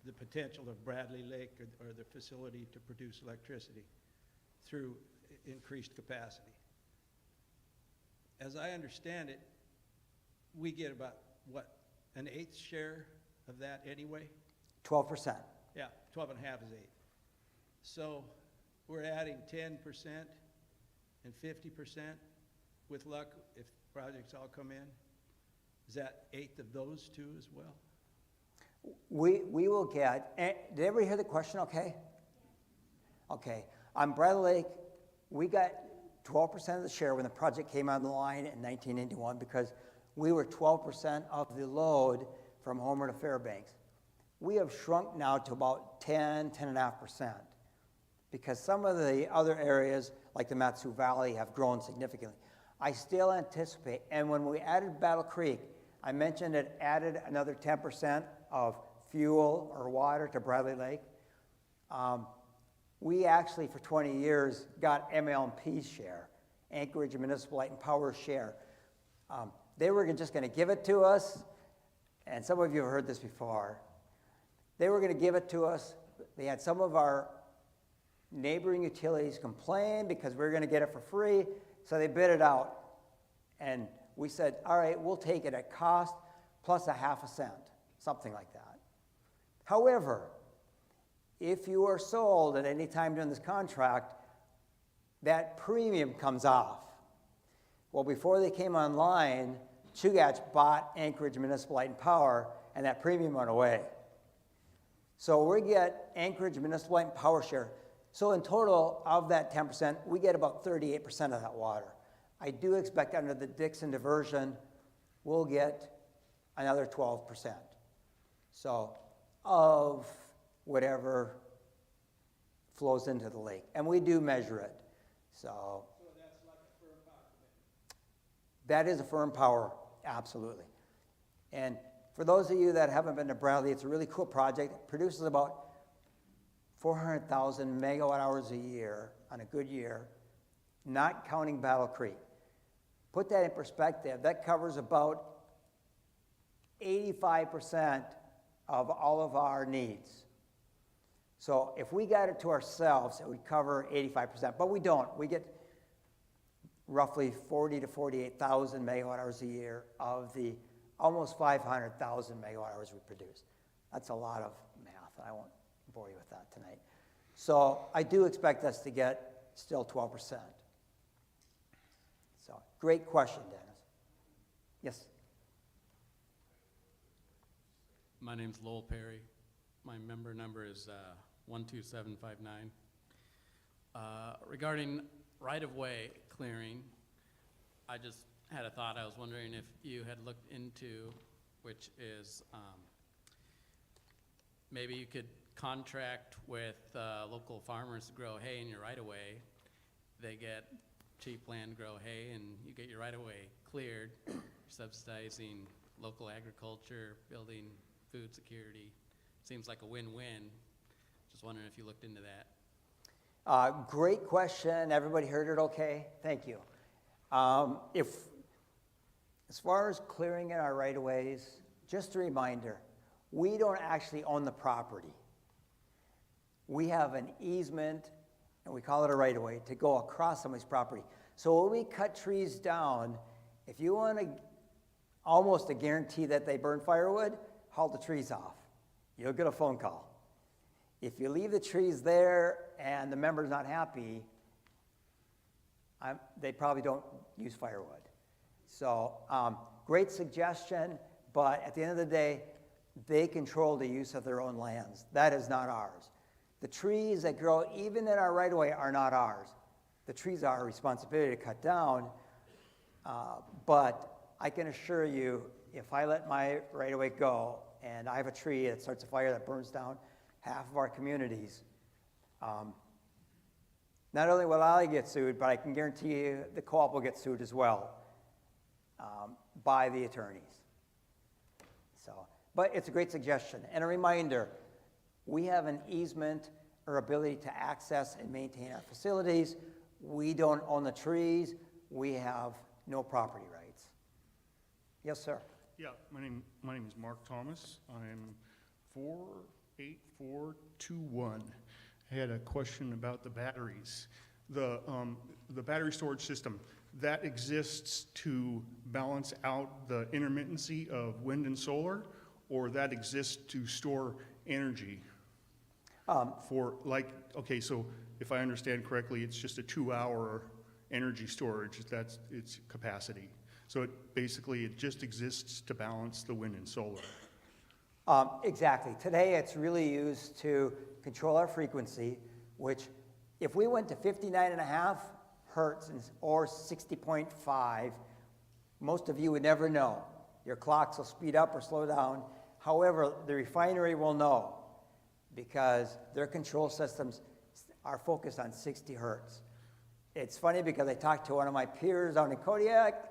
the potential of Bradley Lake or the facility to produce electricity through increased capacity. As I understand it, we get about, what, an eighth share of that anyway? 12%. Yeah, 12.5 is 8. So we're adding 10% and 50% with luck if projects all come in. Is that 1/8 of those two as well? We will get, did everybody hear the question okay? Okay, on Bradley Lake, we got 12% of the share when the project came on the line in 1981 because we were 12% of the load from Homer to Fairbanks. We have shrunk now to about 10.5% because some of the other areas like the Matsu Valley have grown significantly. I still anticipate, and when we added Battle Creek, I mentioned it added another 10% of fuel or water to Bradley Lake. We actually, for 20 years, got MLMP's share, Anchorage Municipal Light and Power share. They were just going to give it to us, and some of you have heard this before. They were going to give it to us. They had some of our neighboring utilities complain because we were going to get it for free, so they bid it out. And we said, all right, we'll take it at cost plus 0.5 cent, something like that. However, if you are sold at any time during this contract, that premium comes off. Well, before they came online, Chugach bought Anchorage Municipal Light and Power, and that premium went away. So we get Anchorage Municipal Light and Power share. So in total of that 10%, we get about 38% of that water. I do expect under the Dixon diversion, we'll get another 12%. So of whatever flows into the lake. And we do measure it. So that's like a firm power commitment. that is a firm power, absolutely. And for those of you that haven't been to Bradley, it's a really cool project. It produces about 400,000 megawatt hours a year on a good year, not counting Battle Creek. Put that in perspective, that covers about 85% of all of our needs. So if we got it to ourselves, it would cover 85%, but we don't. We get roughly 40 to 48,000 megawatt hours a year of the almost 500,000 megawatt hours we produce. That's a lot of math, and I won't bore you with that tonight. So I do expect us to get still 12%. So great question, Dennis. Yes? My name's Lowell Perry. My member number is 12759. Regarding right-of-way clearing, I just had a thought. I was wondering if you had looked into, which is maybe you could contract with local farmers to grow hay in your right-of-way. They get cheap land to grow hay, and you get your right-of-way cleared, subsidizing local agriculture, building food security. Seems like a win-win. Just wondering if you looked into that. Great question. Everybody heard it okay? Thank you. As far as clearing in our right-of-ways, just a reminder, we don't actually own the property. We have an easement, and we call it a right-of-way, to go across somebody's property. So when we cut trees down, if you want almost a guarantee that they burn firewood, haul the trees off. You'll get a phone call. If you leave the trees there and the member's not happy, they probably don't use firewood. So great suggestion, but at the end of the day, they control the use of their own lands. That is not ours. The trees that grow even in our right-of-way are not ours. The trees are our responsibility to cut down, but I can assure you, if I let my right-of-way go and I have a tree that starts a fire that burns down half of our communities, not only will I get sued, but I can guarantee you the co-op will get sued as well by the attorneys. So, but it's a great suggestion. And a reminder, we have an easement or ability to access and maintain our facilities. We don't own the trees. We have no property rights. Yes, sir. Yeah, my name is Mark Thomas. I'm 48421. I had a question about the batteries. The battery storage system, that exists to balance out the intermittency of wind and solar, or that exists to store energy? Okay, so if I understand correctly, it's just a 2-hour energy storage, that's its capacity. So it just exists to balance the wind and solar. Exactly. Today it's really used to control our frequency, which if we went to 59.5 hertz or 60.5, most of you would never know. Your clocks will speed up or slow down. However, the refinery will know because their control systems are focused on 60 hertz. It's funny because I talked to one of my peers down in Kodiak,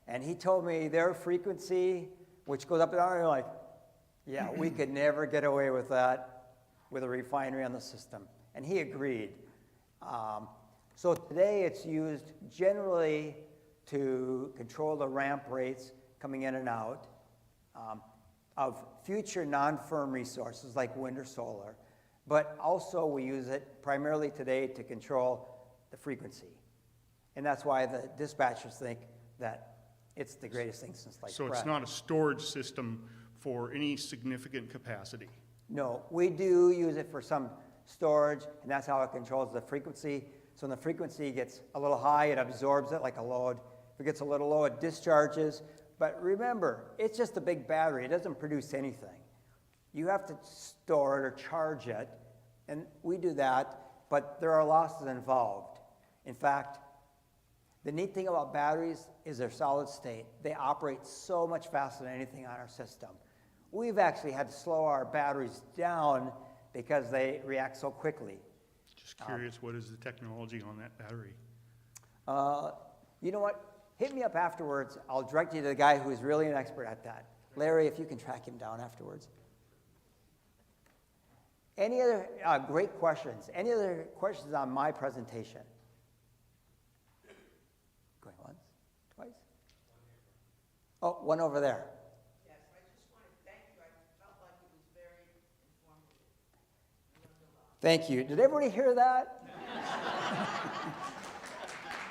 and he told me their frequency, which goes up and down, and I'm like, yeah, we could never get away with that with a refinery on the system. And he agreed. So today it's used generally to control the ramp rates coming in and out of future non-firm resources like wind or solar. But also we use it primarily today to control the frequency. And that's why the dispatchers think that it's the greatest thing since sliced bread. So it's not a storage system for any significant capacity? No, we do use it for some storage, and that's how it controls the frequency. So when the frequency gets a little high, it absorbs it like a load. If it gets a little low, it discharges. But remember, it's just a big battery. It doesn't produce anything. You have to store it or charge it, and we do that, but there are losses involved. In fact, the neat thing about batteries is they're solid state. They operate so much faster than anything on our system. We've actually had to slow our batteries down because they react so quickly. Just curious, what is the technology on that battery? You know what? Hit me up afterwards. I'll direct you to the guy who is really an expert at that. Larry, if you can track him down afterwards. Any other great questions? Any other questions on my presentation? Going once, twice? Oh, one over there. Yes, I just want to thank you. I felt like it was very informative. Thank you. Did everybody hear that?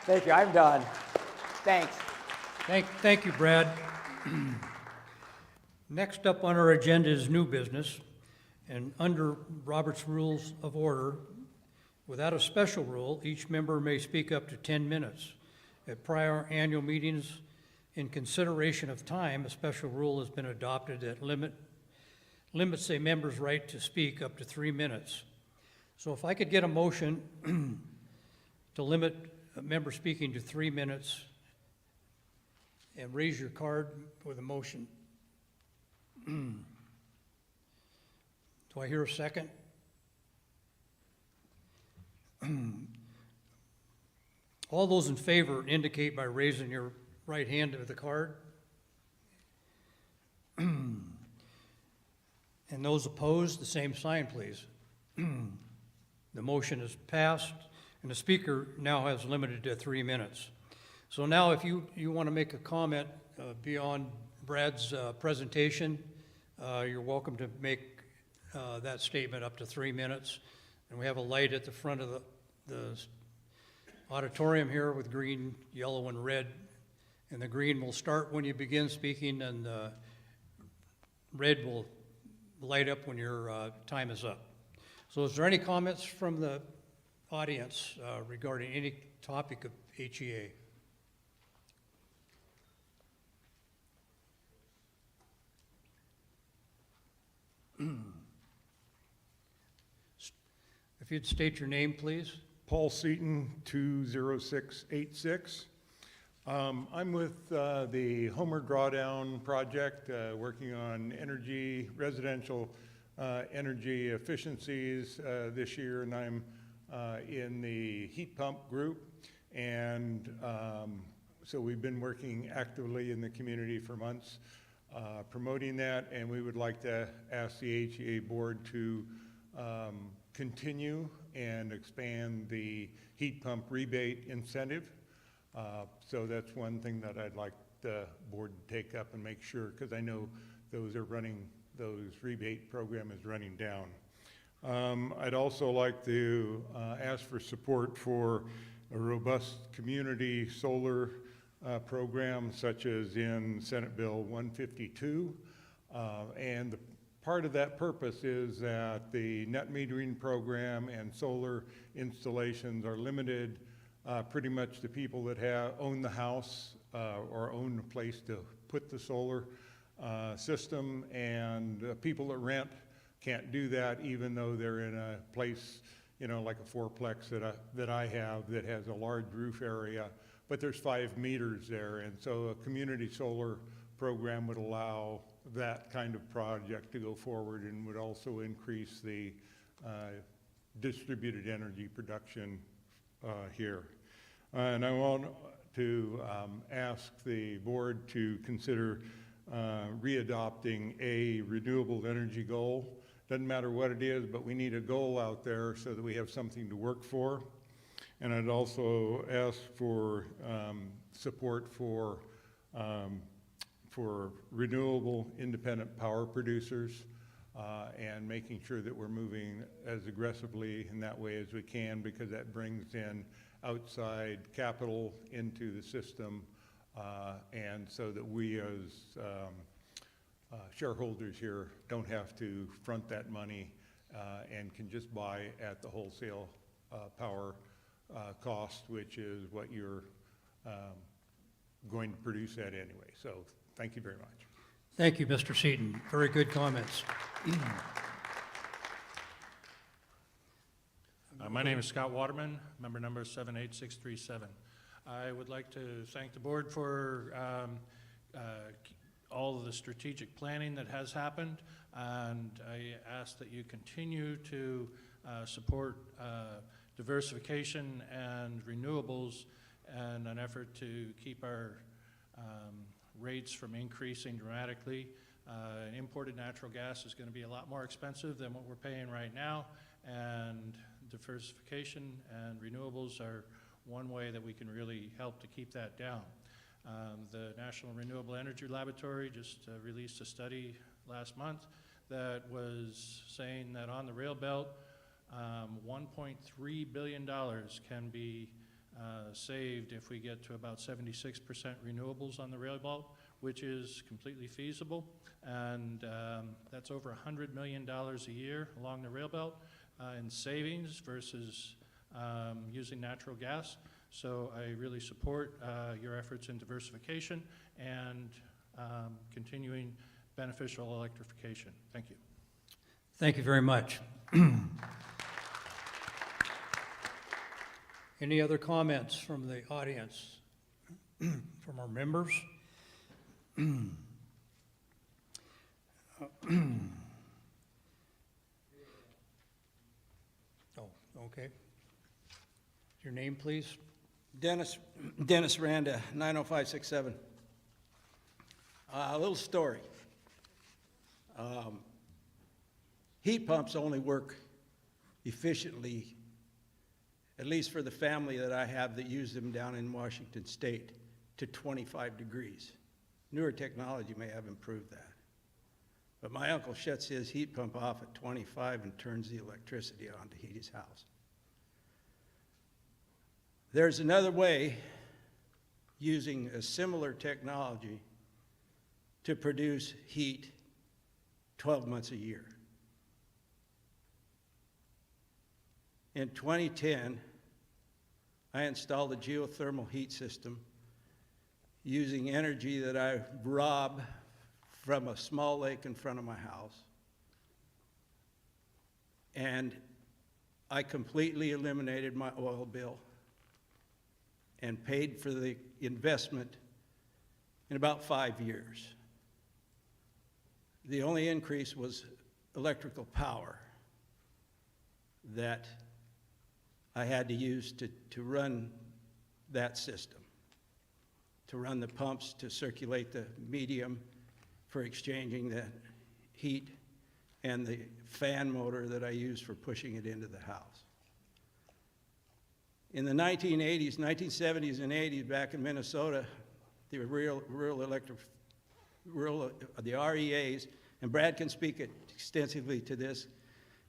Thank you. I'm done. Thanks. Thank you, Brad. Next up on our agenda is new business. And under Robert's Rules of Order, without a special rule, each member may speak up to 10 minutes. At prior annual meetings, in consideration of time, a special rule has been adopted that limits a member's right to speak up to 3 minutes. So if I could get a motion to limit a member speaking to 3 minutes, and raise your card with a motion. Do I hear a second? All those in favor indicate by raising your right hand to the card. And those opposed, the same sign, please. The motion is passed, and the speaker now has limited to 3 minutes. So now if you want to make a comment beyond Brad's presentation, you're welcome to make that statement up to 3 minutes. And we have a light at the front of the auditorium here with green, yellow, and red. And the green will start when you begin speaking, and the red will light up when your time is up. So is there any comments from the audience regarding any topic of HEA? If you'd state your name, please. Paul Seaton, 20686. I'm with the Homer Drawdown Project, working on residential energy efficiencies this year, and I'm in the heat pump group. And so we've been working actively in the community for months, promoting that, and we would like to ask the HEA board to continue and expand the heat pump rebate incentive. So that's one thing that I'd like the board to take up and make sure, because I know those rebate program is running down. I'd also like to ask for support for a robust community solar program, such as in Senate Bill 152. And the part of that purpose is that the net metering program and solar installations are limited pretty much to people that own the house or own a place to put the solar system, and people that rent can't do that, even though they're in a place, like a fourplex that I have that has a large roof area, but there's 5 meters there, and so a community solar program would allow that kind of project to go forward and would also increase the distributed energy production here. And I want to ask the board to consider readopting a renewable energy goal. Doesn't matter what it is, but we need a goal out there so that we have something to work for. And I'd also ask for support for renewable independent power producers and making sure that we're moving as aggressively in that way as we can, because that brings in outside capital into the system, and so that we as shareholders here don't have to front that money and can just buy at the wholesale power cost, which is what you're going to produce that anyway. So thank you very much. Thank you, Mr. Seaton. Very good comments. My name is Scott Waterman, member number 78637. I would like to thank the board for all of the strategic planning that has happened, and I ask that you continue to support diversification and renewables and an effort to keep our rates from increasing dramatically. Imported natural gas is going to be a lot more expensive than what we're paying right now, and diversification and renewables are one way that we can really help to keep that down. The National Renewable Energy Laboratory just released a study last month that was saying that on the rail belt, $1.3 billion can be saved if we get to about 76% renewables on the rail belt, which is completely feasible. And that's over $100 million a year along the rail belt in savings versus using natural gas. So I really support your efforts in diversification and continuing beneficial electrification. Thank you. Thank you very much. Any other comments from the audience, from our members? Oh, okay. Your name, please? Dennis Randa, 90567. A little story. Heat pumps only work efficiently, at least for the family that I have that use them down in Washington State, to 25 degrees. Newer technology may have improved that. But my uncle shuts his heat pump off at 25 and turns the electricity on to heat his house. There's another way, using a similar technology, to produce heat 12 months a year. In 2010, I installed a geothermal heat system using energy that I rob from a small lake in front of my house. And I completely eliminated my oil bill and paid for the investment in about 5 years. The only increase was electrical power that I had to use to run that system, to run the pumps, to circulate the medium for exchanging the heat, and the fan motor that I use for pushing it into the house. In the 1970s and 80s, back in Minnesota, the the REAs, and Brad can speak extensively to this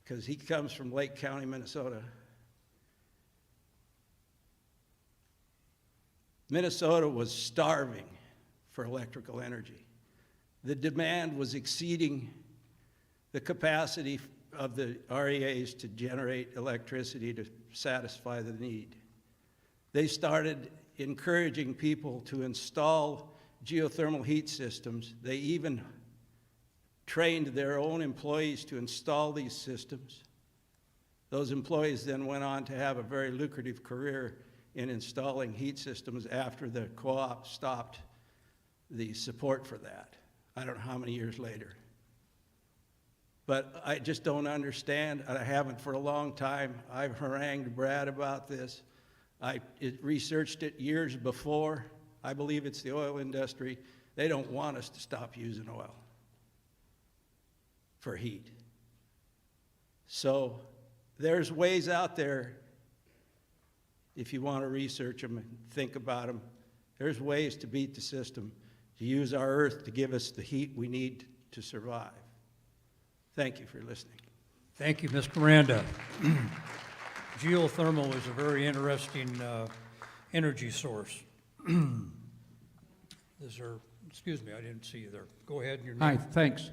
because he comes from Lake County, Minnesota. Minnesota was starving for electrical energy. The demand was exceeding the capacity of the REAs to generate electricity to satisfy the need. They started encouraging people to install geothermal heat systems. They even trained their own employees to install these systems. Those employees then went on to have a very lucrative career in installing heat systems after the co-op stopped the support for that. I don't know how many years later. But I just don't understand, and I haven't for a long time. I've harangued Brad about this. I researched it years before. I believe it's the oil industry. They don't want us to stop using oil for heat. So there's ways out there, if you want to research them and think about them, there's ways to beat the system, to use our earth to give us the heat we need to survive. Thank you for listening. Thank you, Mr. Miranda. Geothermal is a very interesting energy source. Excuse me, I didn't see you there. Go ahead, your name. Hi, thanks.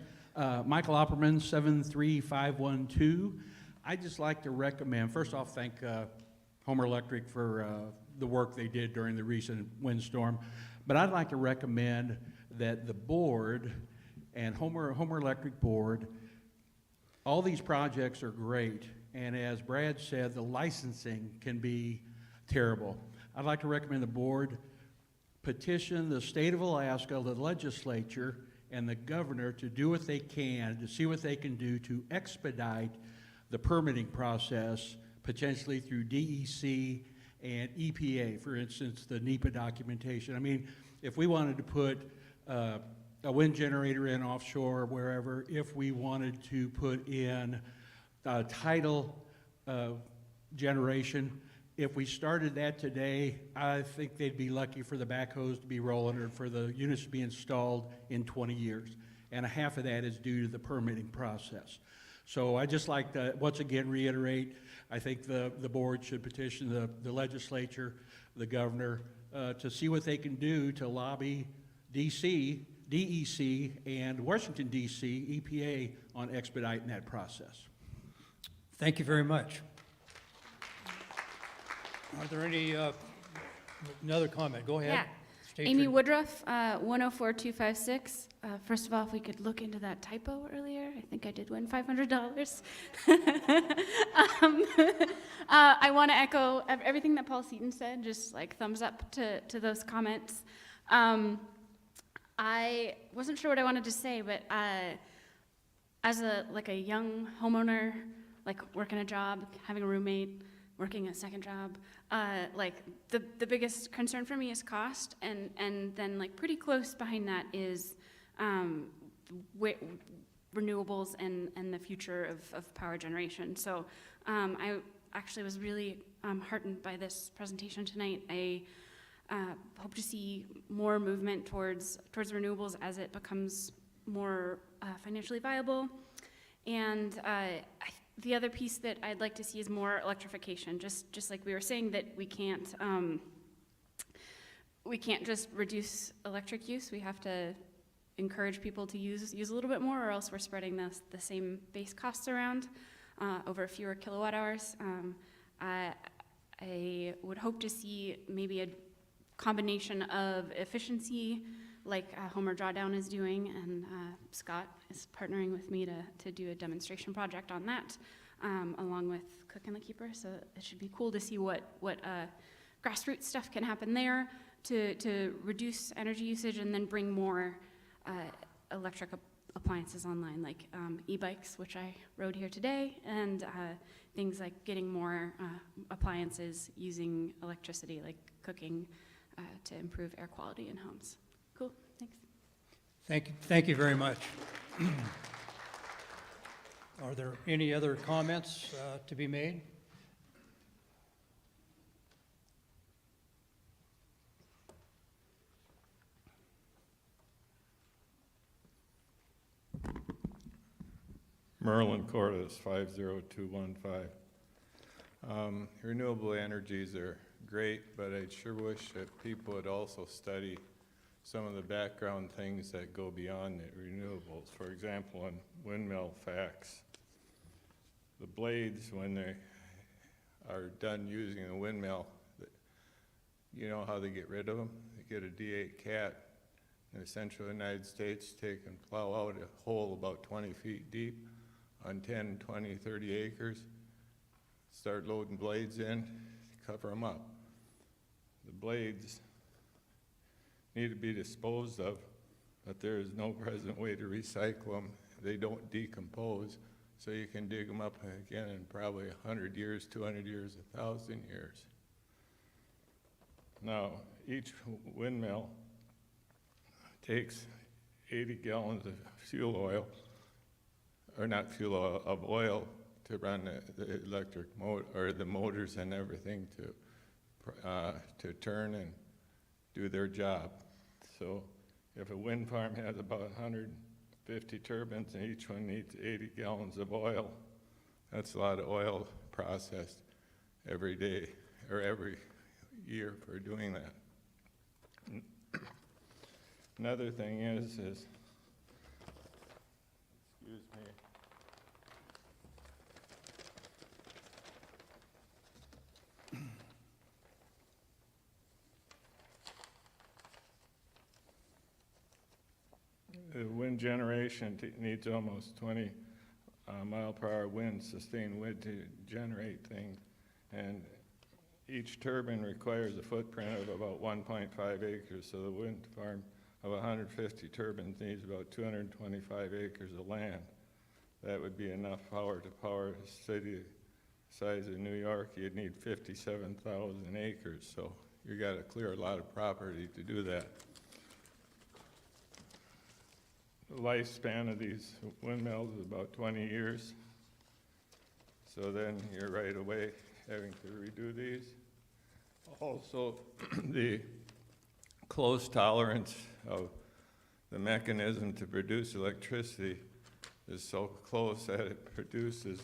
Michael Opperman, 73512. I'd just like to recommend, first off, thank Homer Electric for the work they did during the recent windstorm. But I'd like to recommend that the board and Homer Electric Board, all these projects are great, and as Brad said, the licensing can be terrible. I'd like to recommend the board petition the state of Alaska, the legislature, and the governor to do what they can, to see what they can do to expedite the permitting process, potentially through DEC and EPA, for instance, the NEPA documentation. I mean, if we wanted to put a wind generator in offshore or wherever, if we wanted to put in tidal generation, if we started that today, I think they'd be lucky for the backhoes to be rolling or for the units to be installed in 20 years. And a half of that is due to the permitting process. So I just like to, once again, reiterate, I think the board should petition the legislature, the governor, to see what they can do to lobby DC, DEC, and Washington, D.C., EPA on expediting that process. Thank you very much. Are there any, another comment? Go ahead. Yeah. State Amy your- Woodruff, 104256. First of all, if we could look into that typo earlier, I think I did win $500. I want to echo everything that Paul Seaton said, just like thumbs up to those comments. I wasn't sure what I wanted to say, but as a young homeowner, like working a job, having a roommate, working a second job, the biggest concern for me is cost, and then like pretty close behind that is renewables and the future of power generation. So I actually was really heartened by this presentation tonight. I hope to see more movement towards renewables as it becomes more financially viable. And the other piece that I'd like to see is more electrification. Just like we were saying that we can't just reduce electric use. We have to encourage people to use a little bit more, or else we're spreading the same base costs around over fewer kilowatt hours. I would hope to see maybe a combination of efficiency, like Homer Drawdown is doing, and Scott is partnering with me to do a demonstration project on that, along with Cook and the Keeper. So it should be cool to see what grassroots stuff can happen there to reduce energy usage and then bring more electric appliances online, like e-bikes, which I rode here today, and things like getting more appliances using electricity, like cooking, to improve air quality in homes. Cool, thanks. Thank you very much. Are there any other comments to be made? Merlin Cordes, 50215. Renewable energies are great, but I sure wish that people would also study some of the background things that go beyond the renewables. For example, on windmill facts, the blades, when they are done using a windmill, you know how they get rid of them? They get a D8 cat in the central United States, take and plow out a hole about 20 feet deep on 10, 20, 30 acres, start loading blades in, cover them up. The blades need to be disposed of, but there is no present way to recycle them. They don't decompose, so you can dig them up again in probably 100 years, 200 years, 1,000 years. Now, each windmill takes 80 gallons of fuel oil, or not fuel oil, of oil to run the electric motor, or the motors and everything to turn and do their job. So if a wind farm has about 150 turbines and each one needs 80 gallons of oil, that's a lot of oil processed every day or every year for doing that. Another thing is, excuse me, wind generation needs almost 20 mile per hour wind, sustained wind to generate things. And each turbine requires a footprint of about 1.5 acres, so the wind farm of 150 turbines needs about 225 acres of land. That would be enough power to power a city the size of New York. You'd need 57,000 acres, so you got to clear a lot of property to do that. The lifespan of these windmills is about 20 years. So then you're right away having to redo these. Also, the close tolerance of the mechanism to produce electricity is so close that it produces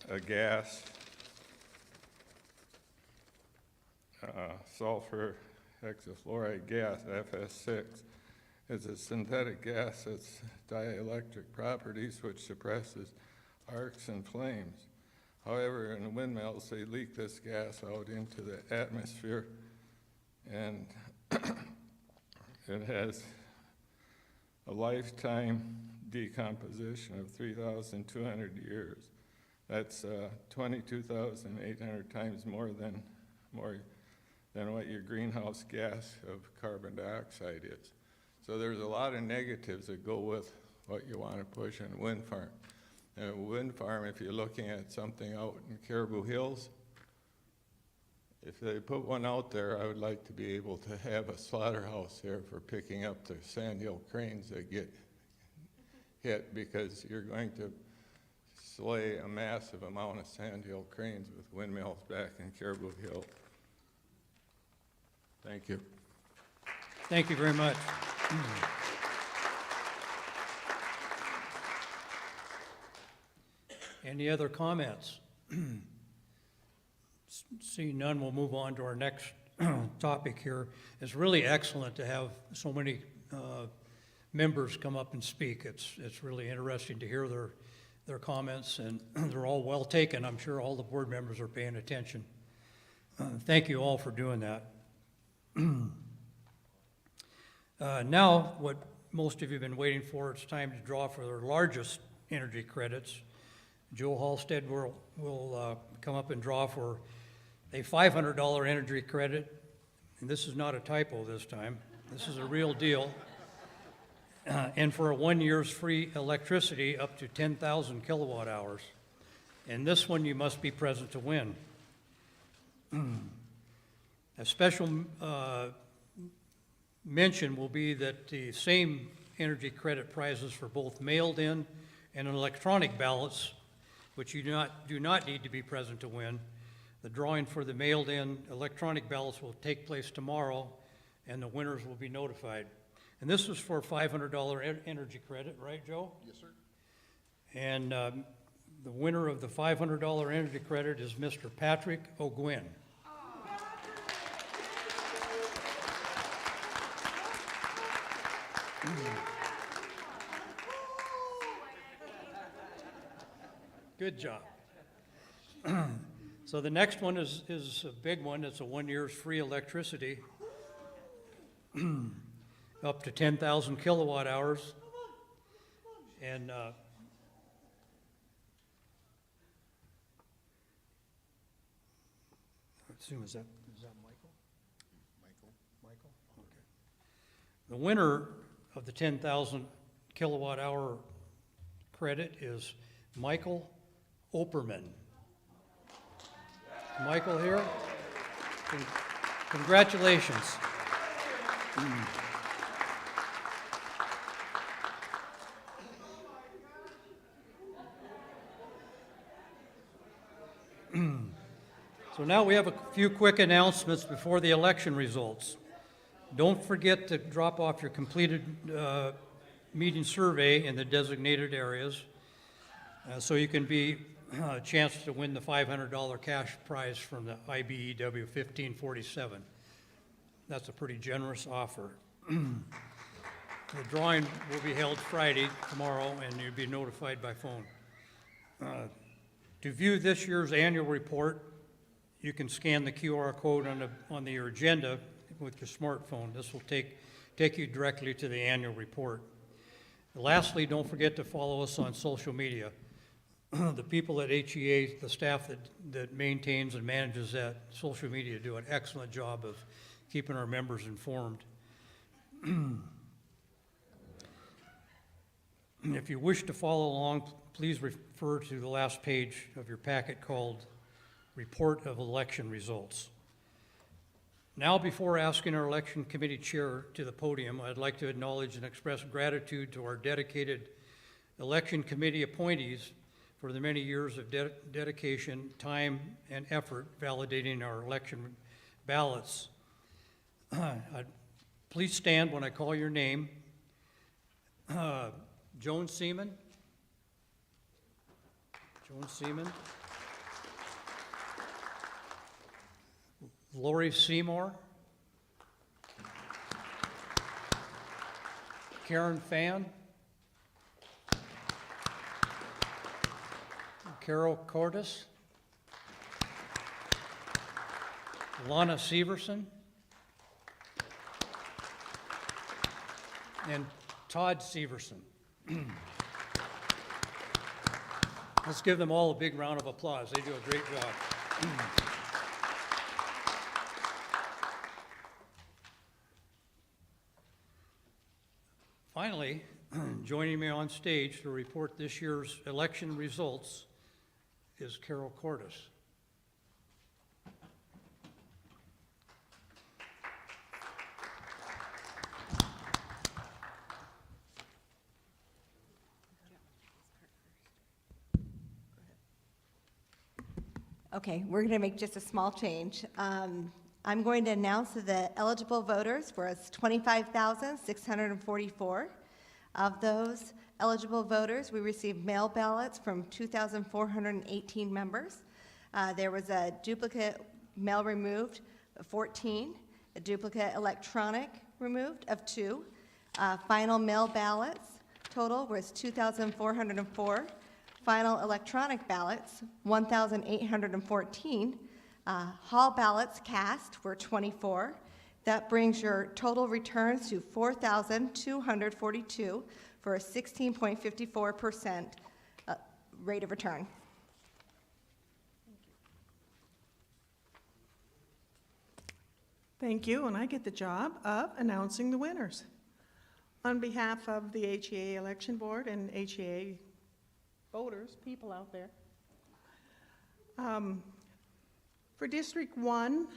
a gas, sulfur hexafluoride gas, FS6. It's a synthetic gas that's dielectric properties, which suppresses arcs and flames. However, in windmills, they leak this gas out into the atmosphere, and it has a lifetime decomposition of 3,200 years. That's 22,800 times more than what your greenhouse gas of carbon dioxide is. So there's a lot of negatives that go with what you want to push in a wind farm. And a wind farm, if you're looking at something out in Caribou Hills, if they put one out there, I would like to be able to have a slaughterhouse there for picking up the sandhill cranes that get hit, because you're going to slay a massive amount of sandhill cranes with windmills back in Caribou Hill. Thank you. Thank you very much. Any other comments? Seeing none, we'll move on to our next topic here. It's really excellent to have so many members come up and speak. It's really interesting to hear their comments, and they're all well taken. I'm sure all the board members are paying attention. Thank you all for doing that. Now, what most of you have been waiting for, it's time to draw for their largest energy credits. Joe Halstead will come up and draw for a $500 energy credit, and this is not a typo this time. This is a real deal. And for a 1 year's free electricity up to 10,000 kilowatt hours. And this one you must be present to win. A special mention will be that the same energy credit prizes for both mailed-in and electronic ballots, which you do not need to be present to win. The drawing for the mailed-in electronic ballots will take place tomorrow, and the winners will be notified. And this is for $500 energy credit, right, Joe? Yes, sir. And the winner of the $500 energy credit is Mr. Patrick O'Gwin. Good job. So the next one is a big one. It's a 1 year's free electricity up to 10,000 kilowatt hours. And let's assume, is that Michael? Michael? Okay. The winner of the 10,000 kilowatt hour credit is Michael Operman. Michael here? Congratulations. So now we have a few quick announcements before the election results. Don't forget to drop off your completed meeting survey in the designated areas so you can be a chance to win the $500 cash prize from the IBEW 1547. That's a pretty generous offer. The drawing will be held Friday, tomorrow, and you'll be notified by phone. To view this year's annual report, you can scan the QR code on your agenda with your smartphone. This will take you directly to the annual report. Lastly, don't forget to follow us on social media. The people at HEA, the staff that maintains and manages that social media do an excellent job of keeping our members informed. If you wish to follow along, please refer to the last page of your packet called Report of Election Results. Now, before asking our election committee chair to the podium, I'd like to acknowledge and express gratitude to our dedicated election committee appointees for the many years of dedication, time, and effort validating our election ballots. Please stand when I call your name. Joan Seaman. Joan Seaman. Lori Seymour. Karen Fan. Carol Cordes. Lana Severson. And Todd Severson. Let's give them all a big round of applause. They do a great job. Finally, joining me on stage to report this year's election results is Carol Cordes. Okay, we're going to make just a small change. I'm going to announce that the eligible voters was 25,644. Of those eligible voters, we received mail ballots from 2,418 members. There was a duplicate mail removed of 14, a duplicate electronic removed of 2. Final mail ballots total was 2,404. Final electronic ballots, 1,814. Hall ballots cast were 24. That brings your total returns to 4,242 for a 16.54% rate of return. Thank you, and I get the job of announcing the winners. On behalf of the HEA Election Board and HEA voters, people out there. For District 1,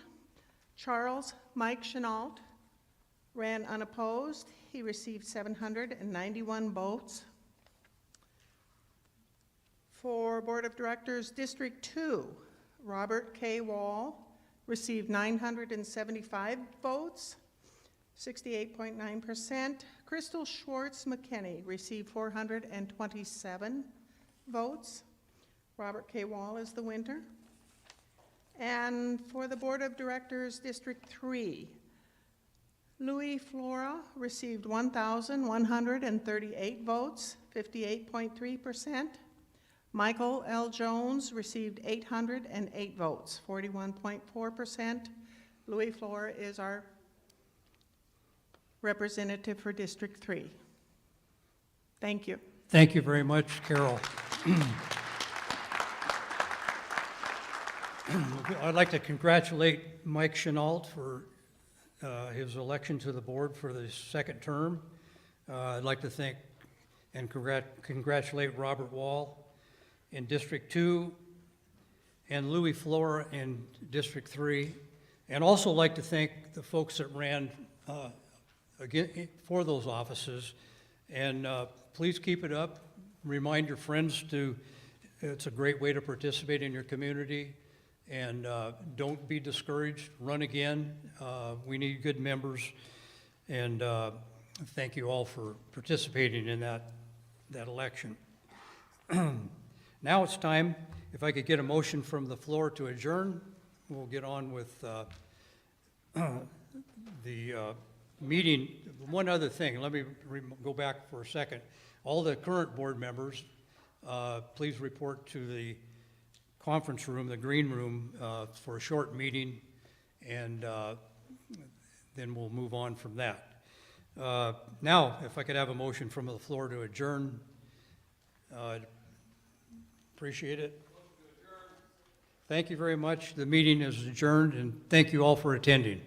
Charles Mike Chenault ran unopposed. He received 791 votes. For Board of Directors, District 2, Robert K. Wall received 975 votes, 68.9%. Crystal Schwartz McKinney received 427 votes. Robert K. Wall is the winner. And for the Board of Directors, District 3, Louis Flora received 1,138 votes, 58.3%. Michael L. Jones received 808 votes, 41.4%. Louis Flora is our representative for District 3. Thank you. Thank you very much, Carol. I'd like to congratulate Mike Chenault for his election to the board for the second term. I'd like to thank and congratulate Robert Wall in District 2 and Louis Flora in District 3. And also like to thank the folks that ran again for those offices. And please keep it up. Remind your friends it's a great way to participate in your community. And don't be discouraged, run again. We need good members. And thank you all for participating in that election. Now it's time, if I could get a motion from the floor to adjourn, we'll get on with the meeting. One other thing, let me go back for a second. All the current board members, please report to the conference room, the green room, for a short meeting, and then we'll move on from that. Now, if I could have a motion from the floor to adjourn, I'd appreciate it. Thank you very much. The meeting is adjourned, and thank you all for attending.